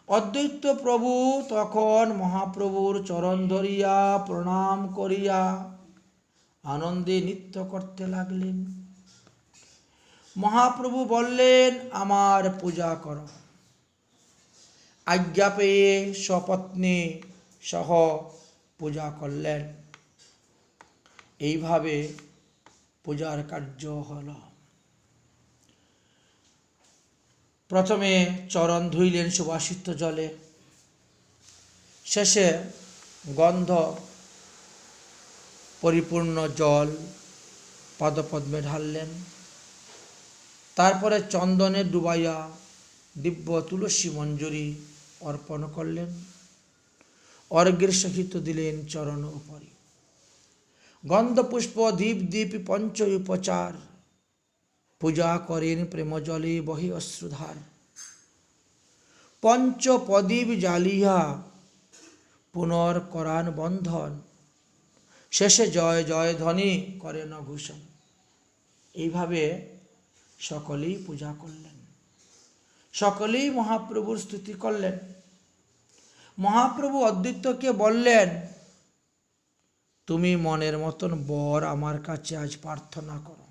অদ্বৈত প্রভু তখন মহাপ্রভুর চরণ ধরিয়া প্রণাম করিয়া আনন্দে নৃত্য করতে লাগলেন। মহাপ্রভু বললেন, আমার পূজা করো। আজ্ঞা পেয়ে সপত্নী সহ পূজা করলেন। এইভাবে পূজার কার্য হল। প্রথমে চরণ ধুইলেন সুবাসিত জলে, শেষে গন্ধ পরিপূর্ণ জল পদপদ্মে ঢাললেন। তারপরে চন্দনে ডুবাইয়া দিব্য তুলসী মঞ্জুরি অর্পণ করলেন। অর্ঘ্যের সহিত দিলেন চরণ উপরে। গন্ধপুষ্প দীপ দীপ পঞ্চ উপচার, পূজা করেন প্রেম জলে বহি অশ্রুধার। পঞ্চ প্রদীপ জ্বালিয়া পুনর করান বন্ধন, শেষে জয় জয় ধ্বনি করেন ঘোষণ। এইভাবে সকলেই পূজা করলেন, সকলেই মহাপ্রভুর স্তুতি করলেন। মহাপ্রভু অদ্বৈতকে বললেন, তুমি মনের মতন বর আমার কাছে আজ প্রার্থনা করো।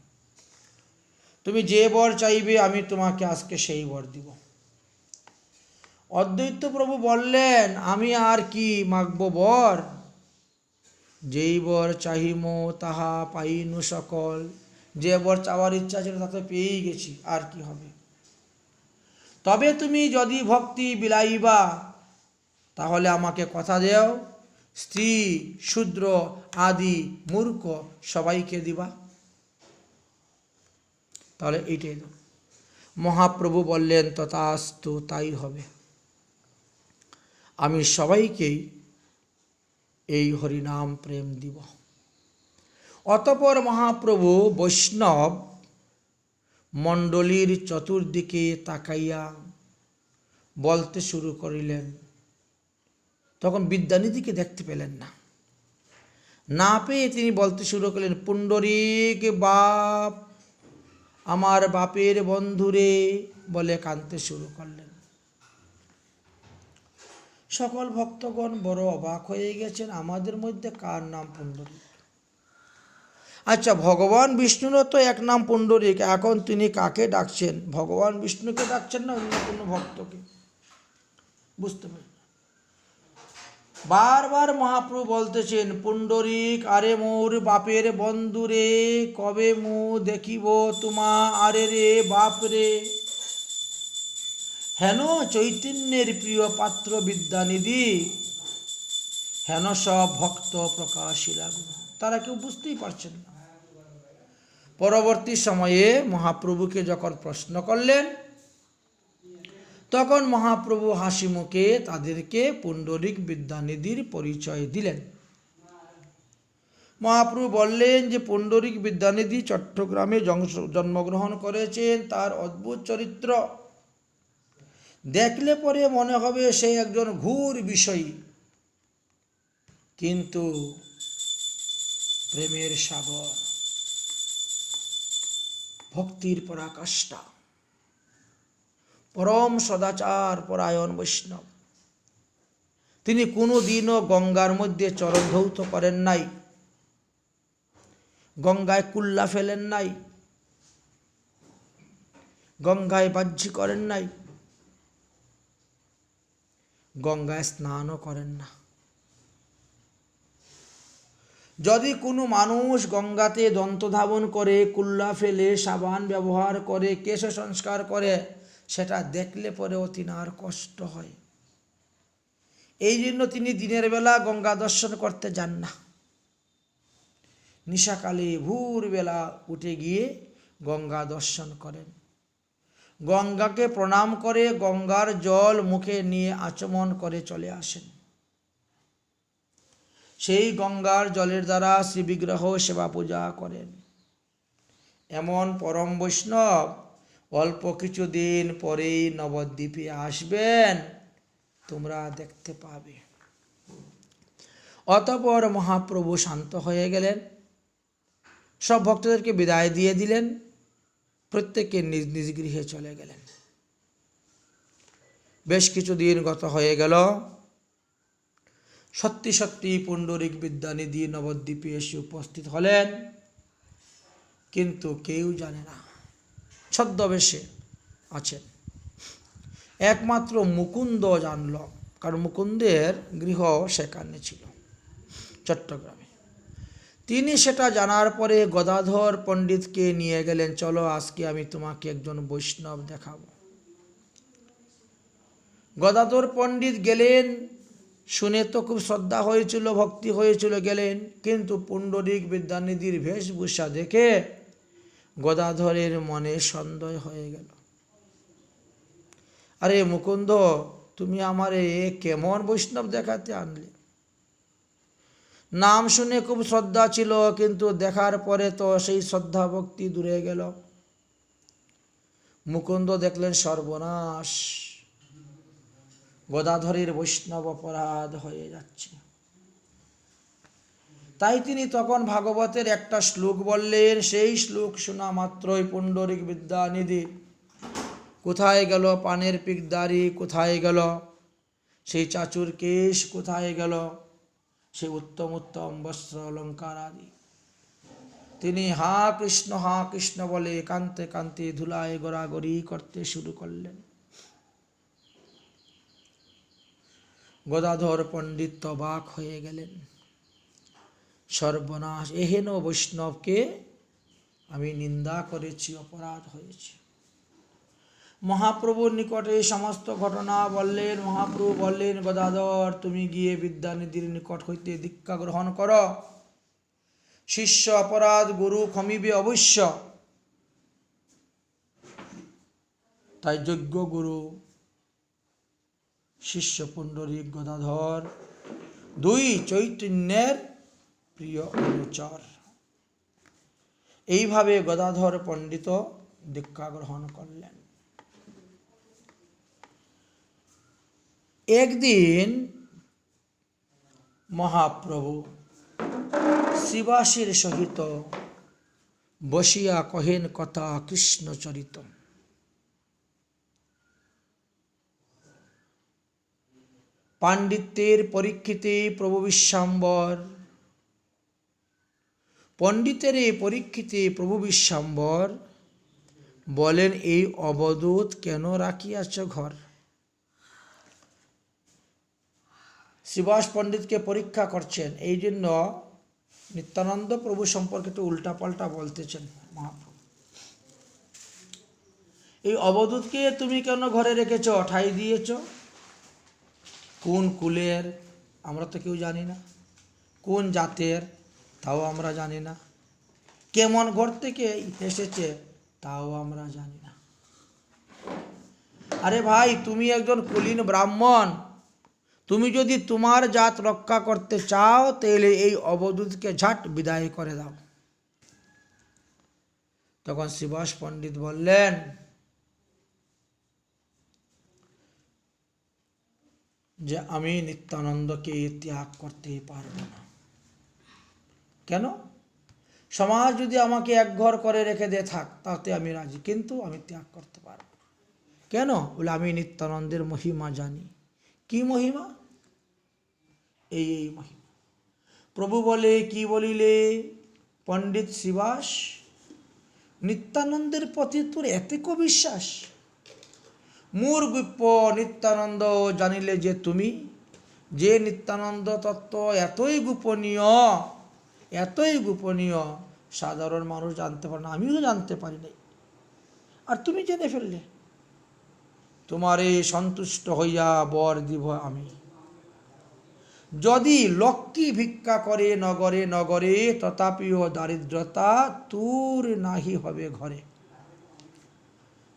তুমি যে বর চাইবে আমি তোমাকে আজকে সেই বর দিব। অদ্বৈত প্রভু বললেন, আমি আর কি মাগব বর? যেই বর চাহিমো তাহা পাইনু সকল। যে বর চাওয়ার ইচ্ছা ছিল তা তো পেয়েই গেছি, আর কি হবে? তবে তুমি যদি ভক্তি বিলাইবা, তাহলে আমাকে কথা দেও, স্ত্রী শূদ্র আদি মূর্খ সবাইকে দিবা। তাহলে এইটাই তো। মহাপ্রভু বললেন, তথাস্তু, তাই হবে। আমি সবাইকেই এই হরিনাম প্রেম দিব। অতঃপর মহাপ্রভু বৈষ্ণব মণ্ডলীর চতুর্দিকে তাকাইয়া বলতে শুরু করিলেন। তখন বিদ্যানিধিকে দেখতে পেলেন না। না পেয়ে তিনি বলতে শুরু করলেন, পুণ্ডরীক বাপ, আমার বাপের বন্ধুরে, বলে কাঁদতে শুরু করলেন। সকল ভক্তগণ বড় অবাক হয়ে গেছেন, আমাদের মধ্যে কার নাম পুণ্ডরীক? আচ্ছা, ভগবান বিষ্ণুরও তো এক নাম পুণ্ডরীক, এখন তিনি কাকে ডাকছেন? ভগবান বিষ্ণুকে ডাকছেন না অন্য কোনো ভক্তকে? বুঝতে পারি। বারবার মহাপ্রভু বলতেছেন, পুণ্ডরীক আরে মোর বাপের বন্ধুরে, কবে মু দেখিব তোমা আরে রে বাপ রে। হেন চৈতন্যের প্রিয় পাত্র বিদ্যানিধি, হেন সব ভক্ত প্রকাশিলা। তারা কেউ বুঝতেই পারছেন না। পরবর্তী সময়ে মহাপ্রভুকে যখন প্রশ্ন করলেন, তখন মহাপ্রভু হাসি মুখে তাদেরকে পুণ্ডরীক বিদ্যানিধির পরিচয় দিলেন। মহাপ্রভু বললেন যে পুণ্ডরীক বিদ্যানিধি চট্টগ্রামে জন্মগ্রহণ করেছেন। তার অদ্ভুত চরিত্র দেখলে পরে মনে হবে সে একজন ঘুর বিষয়ী, কিন্তু প্রেমের সাগর, ভক্তির পরাকাষ্ঠা, পরম সদাচার পরায়ণ বৈষ্ণব। তিনি কোনো দিনও গঙ্গার মধ্যে চরণ ধৌত করেন নাই, গঙ্গায় কুল্লা ফেলেন নাই, গঙ্গায় বাহ্যি করেন নাই, গঙ্গায় স্নানও করেন না। যদি কোনো মানুষ গঙ্গাতে দন্তধাবন করে, কুল্লা ফেলে, সাবান ব্যবহার করে, কেশ সংস্কার করে, সেটা দেখলে পরেও তিনার কষ্ট হয়। এই জন্য তিনি দিনের বেলা গঙ্গা দর্শন করতে যান না। নিশাকালে ভোরবেলা উঠে গিয়ে গঙ্গা দর্শন করেন, গঙ্গাকে প্রণাম করে গঙ্গার জল মুখে নিয়ে আচমন করে চলে আসেন। সেই গঙ্গার জলের দ্বারা শ্রী বিগ্রহ সেবা পূজা করেন। এমন পরম বৈষ্ণব অল্প কিছুদিন পরেই নবদ্বীপে আসবেন, তোমরা দেখতে পাবে। অতঃপর মহাপ্রভু শান্ত হয়ে গেলেন, সব ভক্তদেরকে বিদায় দিয়ে দিলেন, প্রত্যেকে নিজ নিজ গৃহে চলে গেলেন। বেশ কিছুদিন গত হয়ে গেল। সত্যি সত্যি পুণ্ডরিক বিদ্যানিধি নবদ্বীপে এসে উপস্থিত হলেন, কিন্তু কেউ জানে না ছদ্মবেশে আছেন। একমাত্র মুকুন্দ জানল, কারণ মুকুন্দের গৃহ সেখানে ছিল, চট্টগ্রামে। তিনি সেটা জানার পরে গদাধর পণ্ডিতকে নিয়ে গেলেন, চলো আজকে আমি তোমাকে একজন বৈষ্ণব দেখাবো। গদাধর পণ্ডিত গেলেন, শুনে তো খুব শ্রদ্ধা হয়েছিল, ভক্তি হয়েছিল, গেলেন। কিন্তু পুণ্ডরিক বিদ্যানিধির বেশভূষা দেখে গদাধরের মনে সন্দেহ হয়ে গেল। আরে মুকুন্দ, তুমি আমারে কেমন বৈষ্ণব দেখাতে আনলে? নাম শুনে খুব শ্রদ্ধা ছিল, কিন্তু দেখার পরে তো সেই শ্রদ্ধা ভক্তি দূরে গেল। মুকুন্দ দেখলেন সর্বনাশ, গদাধরের বৈষ্ণব অপরাধ হয়ে যাচ্ছে। তাই তিনি তখন ভাগবতের একটা শ্লোক বললেন। সেই শ্লোক শোনা মাত্রই পুণ্ডরিক বিদ্যানিধি কোথায় গেল, পানের পিকদারি কোথায় গেল, সেই চাচুর কেশ কোথায় গেল, সেই উত্তম উত্তম বস্ত্র অলঙ্কার আদি, তিনি হা কৃষ্ণ বলে কান্তে কান্তে ধুলায় গড়াগড়ি করতে শুরু করলেন। গদাধর পণ্ডিত অবাক হয়ে গেলেন, সর্বনাশ, এহেন বৈষ্ণবকে আমি নিন্দা করেছি, অপরাধ হয়েছে। মহাপ্রভুর নিকটে সমস্ত ঘটনা বললেন। মহাপ্রভু বললেন, গদাধর, তুমি গিয়ে বিদ্যানিধির নিকট হইতে দীক্ষা গ্রহণ কর। শিষ্য অপরাধ গুরু ক্ষমিবে অবশ্য। তাই যোগ্য গুরু শিষ্য পুণ্ডরিক গদাধর, দুই চৈতন্যের প্রিয় অনুচর। এইভাবে গদাধর পণ্ডিত দীক্ষা গ্রহণ করলেন। একদিন মহাপ্রভু শ্রীবাসীর সহিত বসিয়া কহেন কথা কৃষ্ণচরিত। পাণ্ডিত্যের পরীক্ষিতে প্রভু বিশ্বাম্বর, পণ্ডিতের এই পরীক্ষিতে প্রভু বিশ্বাম্বর বলেন, এই অবধূত কেন রাখিয়াছ ঘর? শ্রীবাস পণ্ডিতকে পরীক্ষা করছেন, এই জন্য নিত্যানন্দ প্রভু সম্পর্কে একটু উল্টাপাল্টা বলতেছেন মহাপ্রভু। এই অবধূতকে তুমি কেন ঘরে রেখেছ, ঠাই দিয়েছ? কোন কুলের আমরা তো কেউ জানি না, কোন জাতের তাও আমরা জানি না, কেমন ঘর থেকে এসেছে তাও আমরা জানি না। আরে ভাই, তুমি একজন কুলীন ব্রাহ্মণ, তুমি যদি তোমার জাত রক্ষা করতে চাও তাহলে এই অবধূতকে ঝাট বিদায় করে দাও। তখন শ্রীবাস পণ্ডিত বললেন, যে আমি নিত্যানন্দকে ত্যাগ করতে পারব না। কেন? সমাজ যদি আমাকে এক ঘর করে রেখে দিয়ে থাক তাতে আমি রাজি, কিন্তু আমি ত্যাগ করতে পারব না। কেন? বলে আমি নিত্যানন্দের মহিমা জানি। কি মহিমা? এই মহিমা। প্রভু বলে, কি বলিলে পণ্ডিত শ্রীবাস, নিত্যানন্দের প্রতি তোর এত বিশ্বাস? মূর গুপ্য নিত্যানন্দ জানিলে যে তুমি, যে নিত্যানন্দ তত্ত্ব এতই গোপনীয় সাধারণ মানুষ জানতে পারে না, আমিও জানতে পারি নাই, আর তুমি জেনে ফেললে। তোমারে সন্তুষ্ট হইয়া বর দিব আমি। যদি লক্ষ্মী ভিক্ষা করে নগরে নগরে, তথাপিও দারিদ্রতা তুর নাহি হবে ঘরে।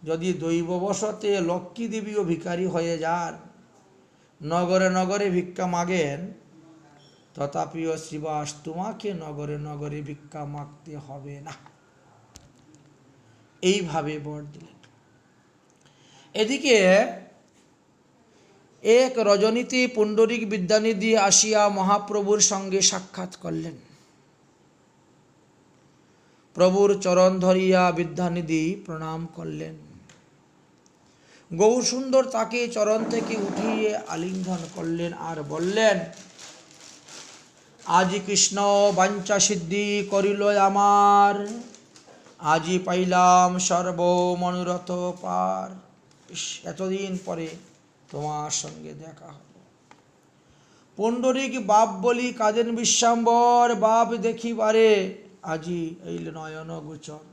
যদি দৈববশতে লক্ষ্মী দেবীও ভিখারি হয়ে যান, নগরে নগরে ভিক্ষা মাগেন, তথাপিও শ্রীবাস তোমাকে নগরে নগরে ভিক্ষা মাগতে হবে না। এইভাবে বর দিলেন। এদিকে এক রজনীতে পুণ্ডরিক বিদ্যানিধি আসিয়া মহাপ্রভুর সঙ্গে সাক্ষাৎ করলেন। প্রভুর চরণ ধরিয়া বিদ্যানিধি প্রণাম করলেন। গৌরসুন্দর তাকে চরণ থেকে উঠিয়ে আলিঙ্গন করলেন আর বললেন, আজি কৃষ্ণ বাঞ্ছা সিদ্ধি করিল আমার, আজি পাইলাম সর্ব মনোরথ পার। এতদিন পরে তোমার সঙ্গে দেখা হলো। পুণ্ডরিক বাপ বলি কাঁদেন বিশ্বাম্বর, বাপ দেখিবারে আজি এই নয়ন গোচর।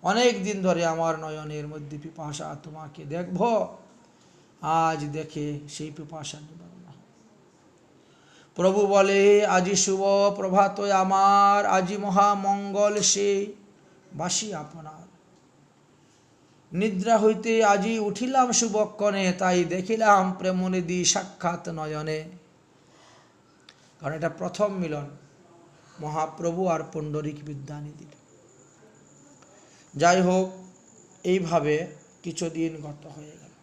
অনেক দিন ধরে আমার নয়নের মধ্যে পিপাসা, তোমাকে দেখব, আজ দেখে সেই পিপাসা নিবারণ। প্রভু বলে, আজি শুভ প্রভাত আমার, আজি মহামঙ্গল সে বাসি আপনার। নিদ্রা হইতে আজি উঠিলাম শুভক্ষণে, তাই দেখিলাম প্রেমনিধি সাক্ষাৎ নয়নে। কারণ এটা প্রথম মিলন মহাপ্রভু আর পুণ্ডরিক বিদ্যানিধির। যাই হোক, এইভাবে কিছুদিন গত হয়ে গেল।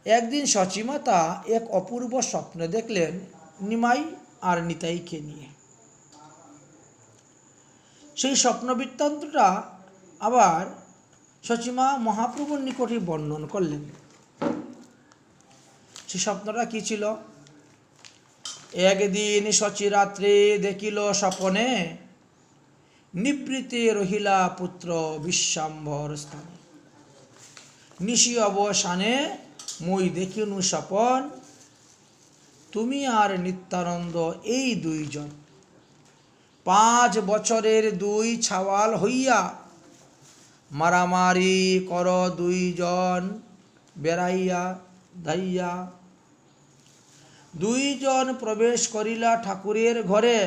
একদিন সচিমাতা এক অপূর্ব স্বপ্ন দেখলেন নিমাই আর নিতাইকে নিয়ে। সেই স্বপ্ন বৃত্তান্তটা আবার সচিমা মহাপ্রভুর নিকটে বর্ণন করলেন। সেই স্বপ্নটা কি ছিল? একদিন শচী রাত্রে দেখিল স্বপনে, নিবৃতে রহিলা পুত্র বিশ্বাম্বর স্থানে। নিশি অবসানে মই দেখিনু স্বপন, তুমি আর নিত্যানন্দ এই দুইজন। 5 বছরের দুই ছাওয়াল হইয়া, মারামারি কর দুইজন বেড়াইয়া ধাইয়া। দুইজন প্রবেশ করিলা ঠাকুরের ঘরে,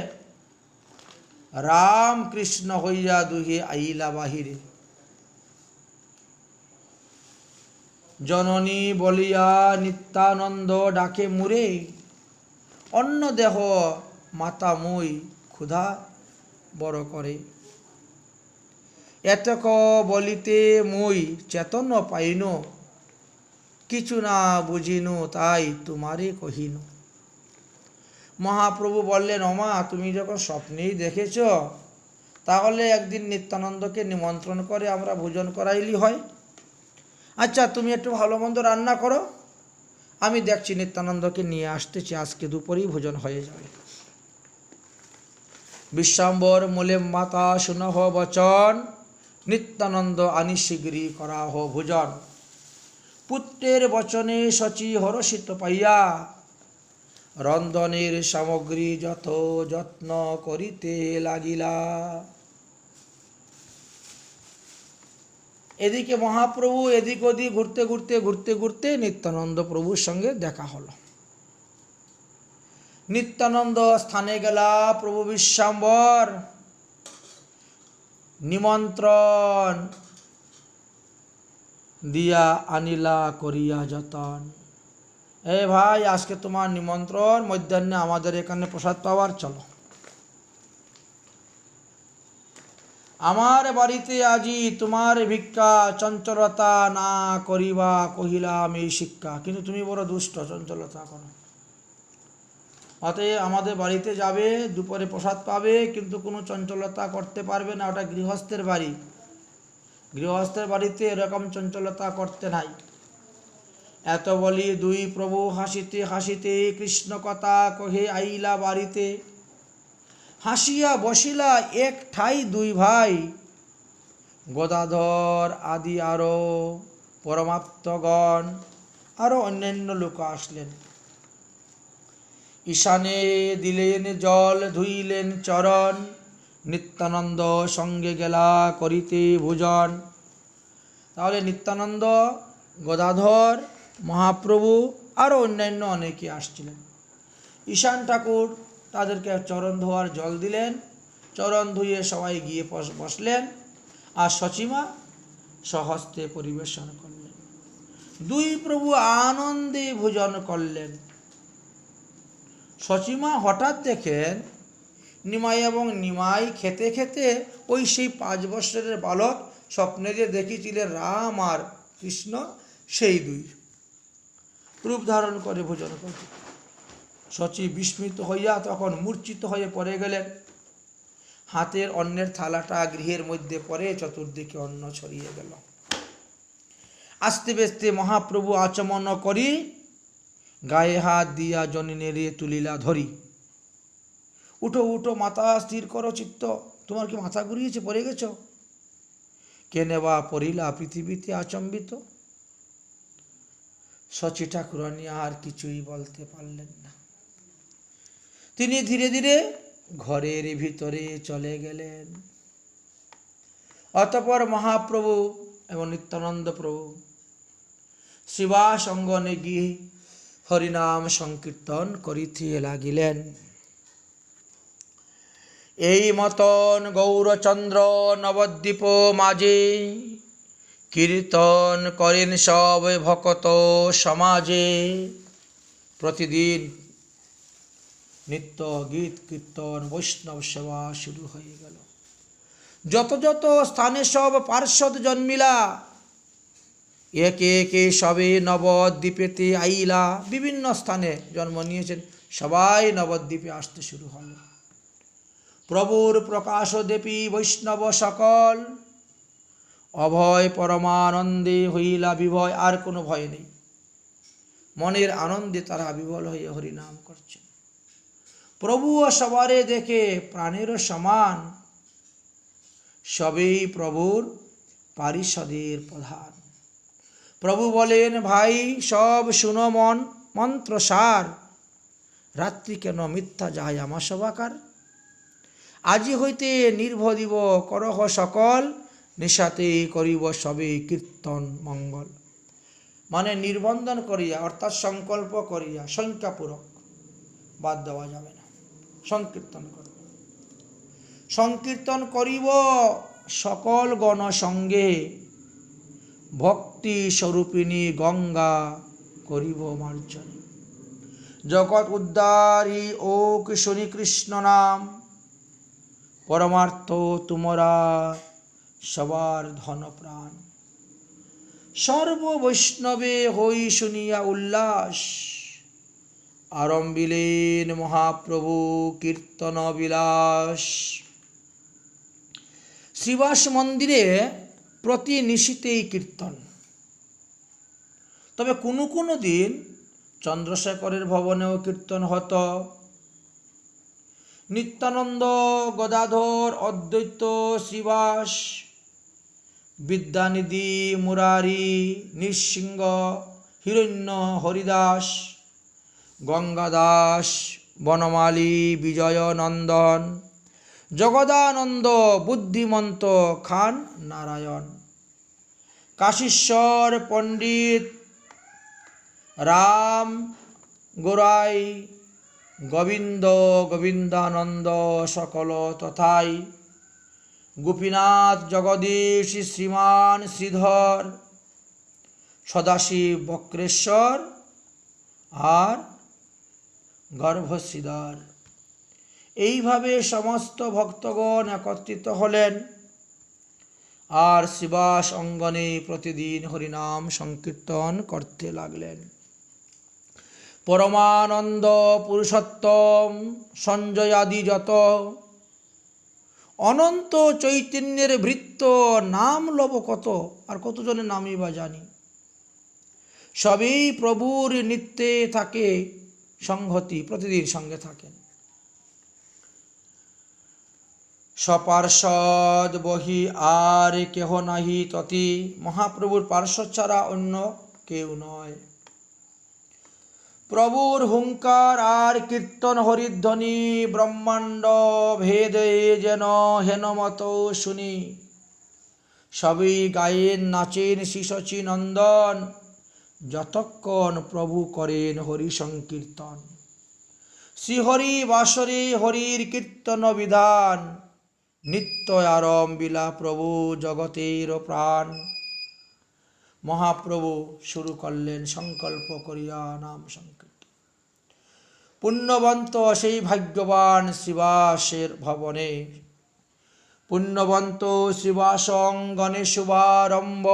রাম কৃষ্ণ হইয়া দুহে আইলা বাহিরে। জননী বলিয়া নিত্যানন্দ ডাকে মুরে, অন্য দেহ মাতা মই ক্ষুধা বড় করে। এতক বলিতে মই চেতন পাইন, কিছু না বুঝিনু তাই তোমারে কহিন। মহাপ্রভু বললেন, ওমা, তুমি যখন স্বপ্নেই দেখেছ, তাহলে একদিন নিত্যানন্দকে নিমন্ত্রণ করে আমরা ভোজন করাইলি হয়। আচ্ছা, তুমি একটু ভালো মন্দ রান্না করো, আমি দেখছি নিত্যানন্দকে নিয়ে আসতেছি, আজকে দুপুরেই ভোজন হয়ে যাবে। বিশ্বাম্বর মোলে মাতা শুনহ বচন, নিত্যানন্দ আনি শীঘ্রই করাহ ভোজন। পুত্রের বচনে শচী হরষিত পাইয়া, রন্ধনের সামগ্রী যত যত্ন করিতে লাগিলা। এদিকে মহাপ্রভু এদিক ওদিক ঘুরতে ঘুরতে নিত্যানন্দ প্রভুর সঙ্গে দেখা হলো। নিত্যানন্দ স্থানে গেলা প্রভু বিশ্বাম্বর নিমন্ত্রণ দিয়া আনিলা করিয়া যতন। এ ভাই, আজকে তোমার নিমন্ত্রণ, মধ্যাহ্নে আমাদের এখানে প্রসাদ পাওয়ার, চলো। আমার বাড়িতে আজি তোমার ভিক্ষা, চঞ্চলতা না করিবা কহিলাম এই শিক্ষা। কিন্তু তুমি বড় দুষ্ট, চঞ্চলতা করো। অতএব আমাদের বাড়িতে যাবে, দুপুরে প্রসাদ পাবে, কিন্তু কোনো চঞ্চলতা করতে পারবে না, ওটা গৃহস্থের বাড়ি। গৃহস্থের বাড়িতে এরকম চঞ্চলতা করতে নাই। এত বলি দুই প্রভু হাসিতে হাসিতে কৃষ্ণ কথা কহে আইলা বাড়িতে। হাসিয়া বসিলা এক ঠাই দুই ভাই, গদাধর আদি আরো পরমাপ্তগণ, আরো অন্যান্য লোক আসলেন। ঈশানে দিলেন জল, ধুইলেন চরণ, নিত্যানন্দ সঙ্গে গেলা করিতে ভোজন। তাহলে নিত্যানন্দ, গদাধর, মহাপ্রভু আরও অন্যান্য অনেকে আসছিলেন। ঈশান ঠাকুর তাদেরকে চরণ ধোয়ার জল দিলেন, চরণ ধুয়ে সবাই গিয়ে বসলেন, আর সচিমা স্বহস্তে পরিবেশন করলেন। দুই প্রভু আনন্দে ভোজন করলেন। সচিমা হঠাৎ দেখেন নিমাই এবং নিমাই খেতে খেতে ওই সেই 5 বৎসরের বালক স্বপ্নে যে দেখিছিলেন রাম আর কৃষ্ণ, সেই দুই রূপ ধারণ করে ভোজন করতে। শচী বিস্মিত হইয়া তখন মূর্ছিত হয়ে পড়ে গেলেন। হাতের অন্নের থালাটা গৃহের মধ্যে পড়ে চতুর্দিকে অন্ন ছড়িয়ে গেল। আস্তে বেস্তে মহাপ্রভু আচমন করি গায়ে হাত দিয়া জননীরে তুলিলা ধরি। উঠো উঠো মাথা স্থির করো চিত্ত, তোমার কি মাথা ঘুরিয়েছে, পড়ে গেছ? কেনে বা পড়িলা পৃথিবীতে আচম্বিত? শচী ঠাকুরানী আর কিছুই বলতে পারলেন না। তিনি ধীরে ধীরে ঘরের ভিতরে চলে গেলেন। অতঃপর মহাপ্রভু এবং নিত্যানন্দ প্রভু শিবাস অঙ্গনে গিয়ে হরিনাম সংকীর্তন করিতে লাগিলেন। এই মতন গৌরচন্দ্র নবদ্বীপ মাঝে কীর্তন করেন সব ভকত সমাজে। প্রতিদিন নিত্য গীত কীর্তন বৈষ্ণব সেবা শুরু হয়ে গেল। যত যত স্থানে সব পার্শ্বদ জন্মিলা, একে একে সবে নবদ্বীপেতে আইলা। বিভিন্ন স্থানে জন্ম নিয়েছেন, সবাই নবদ্বীপে আসতে শুরু হল। প্রভুর প্রকাশ দেবী বৈষ্ণব সকল অভয় পরমানন্দে হইলা বিভয়। আর কোনো ভয় নেই, মনের আনন্দে তারা বিভল হয়ে হরিনাম করছেন। প্রভুও সবারে দেখে প্রাণেরও সমান, সবেই প্রভুর পারিষদের প্রধান। প্রভু বলেন, ভাই সব শুনো মন মন্ত্র সার, রাত্রি কেন মিথ্যা যায় আমার সবাকার। আজি হইতে নির্ভদিব করহ সকল, নিশাতে করিব সবে কীর্তন মঙ্গল। মানে নির্বন্ধন করিয়া অর্থাৎ সংকল্প করিয়া, সংখ্যাপূরক, বাদ দেওয়া যাবে না, সংকীর্তন করব। সংকীর্তন করিব সকল গণ সঙ্গে, ভক্তি স্বরূপিণী গঙ্গা করিব মার্জনে। জগৎ উদ্ধারী ও কিশোরী কৃষ্ণ নাম, পরমার্থ তোমরা সবার ধন প্রাণ। সর্ব বৈষ্ণবে হই শুনিয়া উল্লাস, আরম্ভিলেন মহাপ্রভু কীর্তন বিলাস। শ্রীবাস মন্দিরে প্রতি নিশীতেই কীর্তন। তবে কোনো কোনো দিন চন্দ্রশেখরের ভবনেও কীর্তন হতো। নিত্যানন্দ, গদাধর, অদ্বৈত, শ্রীবাস, বিদ্যানিধি, মুরারি, নৃসিংহ, হিরণ্য, হরিদাস, গঙ্গাদাস, বনমালী, বিজয় নন্দন, জগদানন্দ, বুদ্ধিমন্ত, খান নারায়ণ, কাশীশ্বর, পণ্ডিত, রাম, গোরাই, গোবিন্দ, গোবিন্দানন্দ সকল তথাই, গোপীনাথ, জগদীশ, শ্রীমান, শ্রীধর, সদাশিব, বক্রেশ্বর আর গর্ভশ্রীধর। এইভাবে সমস্ত ভক্তগণ একত্রিত হলেন আর শিবাস অঙ্গনে প্রতিদিন হরিনাম সংকীর্তন করতে লাগলেন। পরমানন্দ, পুরুষোত্তম, সঞ্জয় আদি যত অনন্ত চৈতন্যের ভৃত্য, নাম লব কত, আর কতজনের নামই বা জানি। সবই প্রভুর নিত্যে থাকে সংহতি, প্রতিদিন সঙ্গে থাকেন। সপার্ষদ বহি আর কেহ নাহি ততি, মহাপ্রভুর পার্শ্বদ ছাড়া অন্য কেউ নয়। প্রভুর হুঙ্কার আর কীর্তন হরিধ্বনি, ব্রহ্মাণ্ড ভেদে যেন হেনমত শুনি। সবই গায়েন নাচেন শ্রী শচী নন্দন, যতক্ষণ প্রভু করেন হরি সংকীর্তন। শ্রীহরি বাসরে হরির কীর্তন বিধান, নিত্য আরম্ভিলা প্রভু জগতের প্রাণ। মহাপ্রভু শুরু করলেন সংকল্প করিয়া নাম সংকীর্তন। পুণ্যবন্ত সেই ভাগ্যবান শ্রীবাসের ভবনে, পুণ্যবন্ত শ্রীবাসঙ্গনে শুভারম্ভ,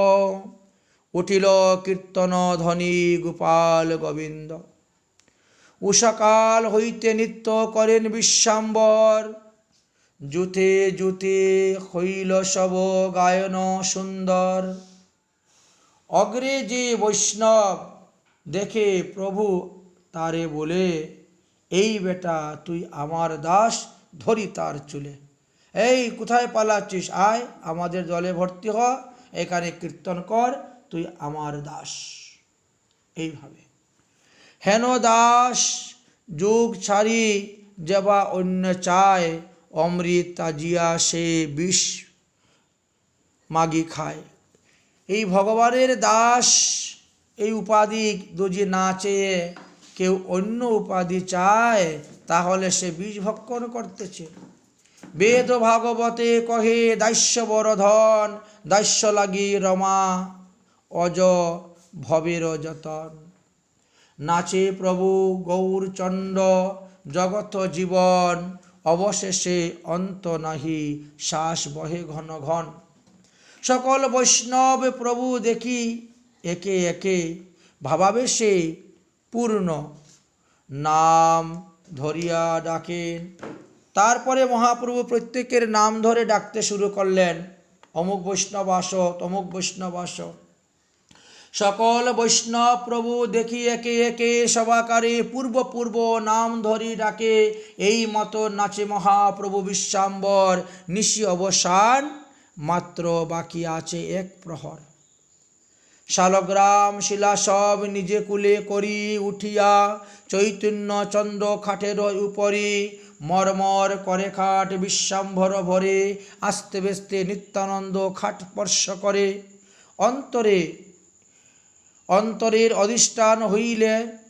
উঠিল কীর্তন ধ্বনি গোপাল গোবিন্দ। উষাকাল হইতে নৃত্য করেন বিশ্বাম্বর, জুতে জুতে হইল সব গায়ন সুন্দর। অগ্রে যে বৈষ্ণব দেখে প্রভু তারে বলে, এই বেটা তুই আমার দাস, ধরি তার চুলে। এই কোথায় পালাচ্ছিস, আয় আমাদের দলে ভর্তি হ, এখানে কীর্তন কর, তুই আমার দাস। এইভাবে হেন দাস যুগ ছাড়ি যেবা অন্য চায়, অমৃত তাজিয়া সে বিষ মাগি খায়। এই ভগবানের দাস এই উপাধি যদি না চেয়ে কেউ অন্য উপাধি চায়, তাহলে সে বিষ ভক্ষণ করতেছে। বেদ ভাগবতে কহে দাস্য বড় ধন, দাস্য লাগি রমা অজ ভবের যতন। নাচে প্রভু গৌরচণ্ড জগত জীবন, অবশেষে অন্ত নাহি শ্বাস বহে ঘন ঘন। সকল বৈষ্ণব প্রভু দেখি একে একে ভাবাবেশে পূর্ণ নাম ধরিয়া ডাকেন। তারপরে মহাপ্রভু প্রত্যেকের নাম ধরে ডাকতে শুরু করলেন, অমুক বৈষ্ণব আসো, তমুক বৈষ্ণব আসো। সকল বৈষ্ণব প্রভু দেখি একে একে সবাকারে পূর্ব পূর্ব নাম ধরি ডাকে। এই মতো নাচে মহাপ্রভু বিশ্বাম্বর, নিশি অবসান মাত্র বাকি আছে এক প্রহর। শালগ্রাম শিলা সব নিজে কুলে করি উঠিয়া, চৈতন্য চন্দ্র খাটের উপরি মরমর করে খাট বিশ্বাম্বর ভরে। আস্তে বেস্তে নিত্যানন্দ খাট স্পর্শ করে, অন্তরের অধিষ্ঠান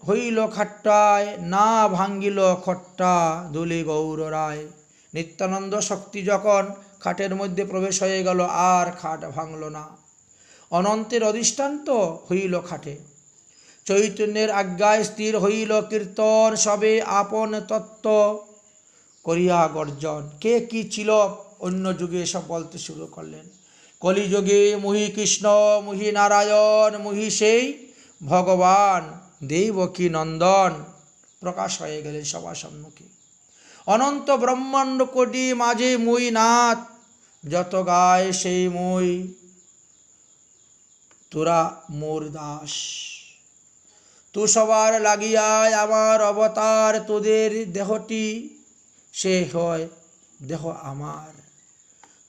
হইল খাট্টায়, না ভাঙ্গিল খট্টা দুলে গৌর রায়। নিত্যানন্দ শক্তি যখন খাটের মধ্যে প্রবেশ হয়ে গেল, আর খাট ভাঙল না। অনন্তের অধিষ্ঠান্ত হইল খাটে, চৈতন্যের আজ্ঞায় স্থির হইল কীর্তন, সবে আপন তত্ত্ব করিয়া গর্জন। কে কি ছিল অন্য যুগে সব বলতে শুরু করলেন। কলিযুগে মুহি কৃষ্ণ, মুহি নারায়ণ, মুহি সেই ভগবান দেবকী নন্দন প্রকাশ হয়ে গেলেন সবার সম্মুখে। অনন্ত ব্রহ্মাণ্ড কোটি মাঝে মুই নাথ, যত গায় সেই মুই, তোরা মোর দাস। তু সবার লাগিয়ায় আমার অবতার, তোদের দেহটি সে হয় দেহ আমার।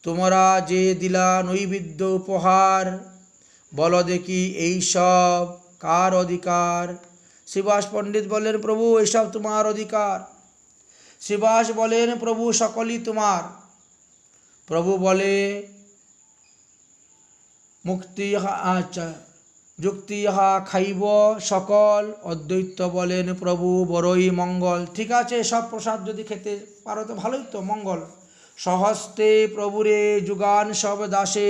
তোমরা যে দিলা নৈবেদ্য উপহার, বলো দেখি এইসব কার অধিকার। শ্রীবাস পণ্ডিত বলেন, প্রভু এইসব তোমার অধিকার। শ্রীবাস বলেন, প্রভু সকলই তোমার। প্রভু বলে, মুক্তি যুক্তি ইহা খাইব সকল। অদ্বৈত বলেন, প্রভু বড়ই মঙ্গল। ঠিক আছে, সব প্রসাদ যদি খেতে পারো তো ভালোই তো মঙ্গল। সহস্তে প্রভুরে যুগান সব দাসে,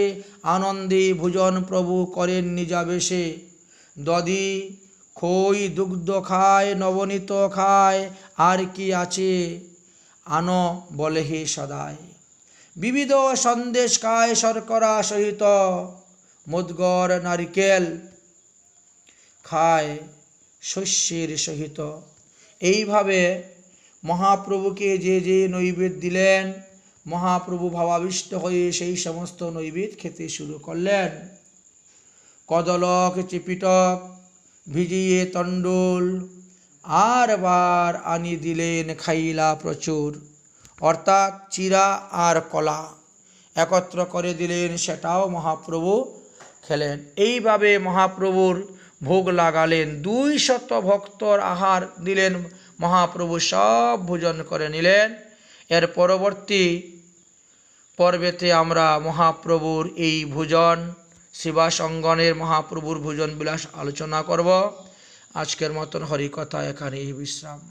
আনন্দে ভোজন প্রভু করেন নিজাবেশে। দধি খই দুগ্ধ খায়, নবনীত খায়, আর কি আছে আন বলে হে সদায়। বিবিধ সন্দেশ খায় শর্করা সহিত, মুদগর নারিকেল খায় শস্যের সহিত। এইভাবে মহাপ্রভুকে যে যে নৈবেদ্য দিলেন, মহাপ্রভু ভাবাবিষ্ট হয়ে সেই সমস্ত নৈবেদ্য খেতে শুরু করলেন। কদলক চিপিটক ভিজিয়ে তণ্ডুল আর বার আনি দিলেন খাইলা প্রচুর। অর্থাৎ চিরা আর কলা একত্র করে দিলেন, সেটাও মহাপ্রভু খেলেন। এইভাবে মহাপ্রভুর ভোগ লাগালেন। 200 ভক্তর আহার দিলেন মহাপ্রভু, সব ভোজন করে নিলেন। এর পরবর্তী পর্বেতে আমরা মহাপ্রভুর এই ভোজন, শ্রীবাস অঙ্গনের মহাপ্রভুর ভোজন বিলাস আলোচনা করব। আজকের মতন হরিকথা এখানেই বিশ্রাম।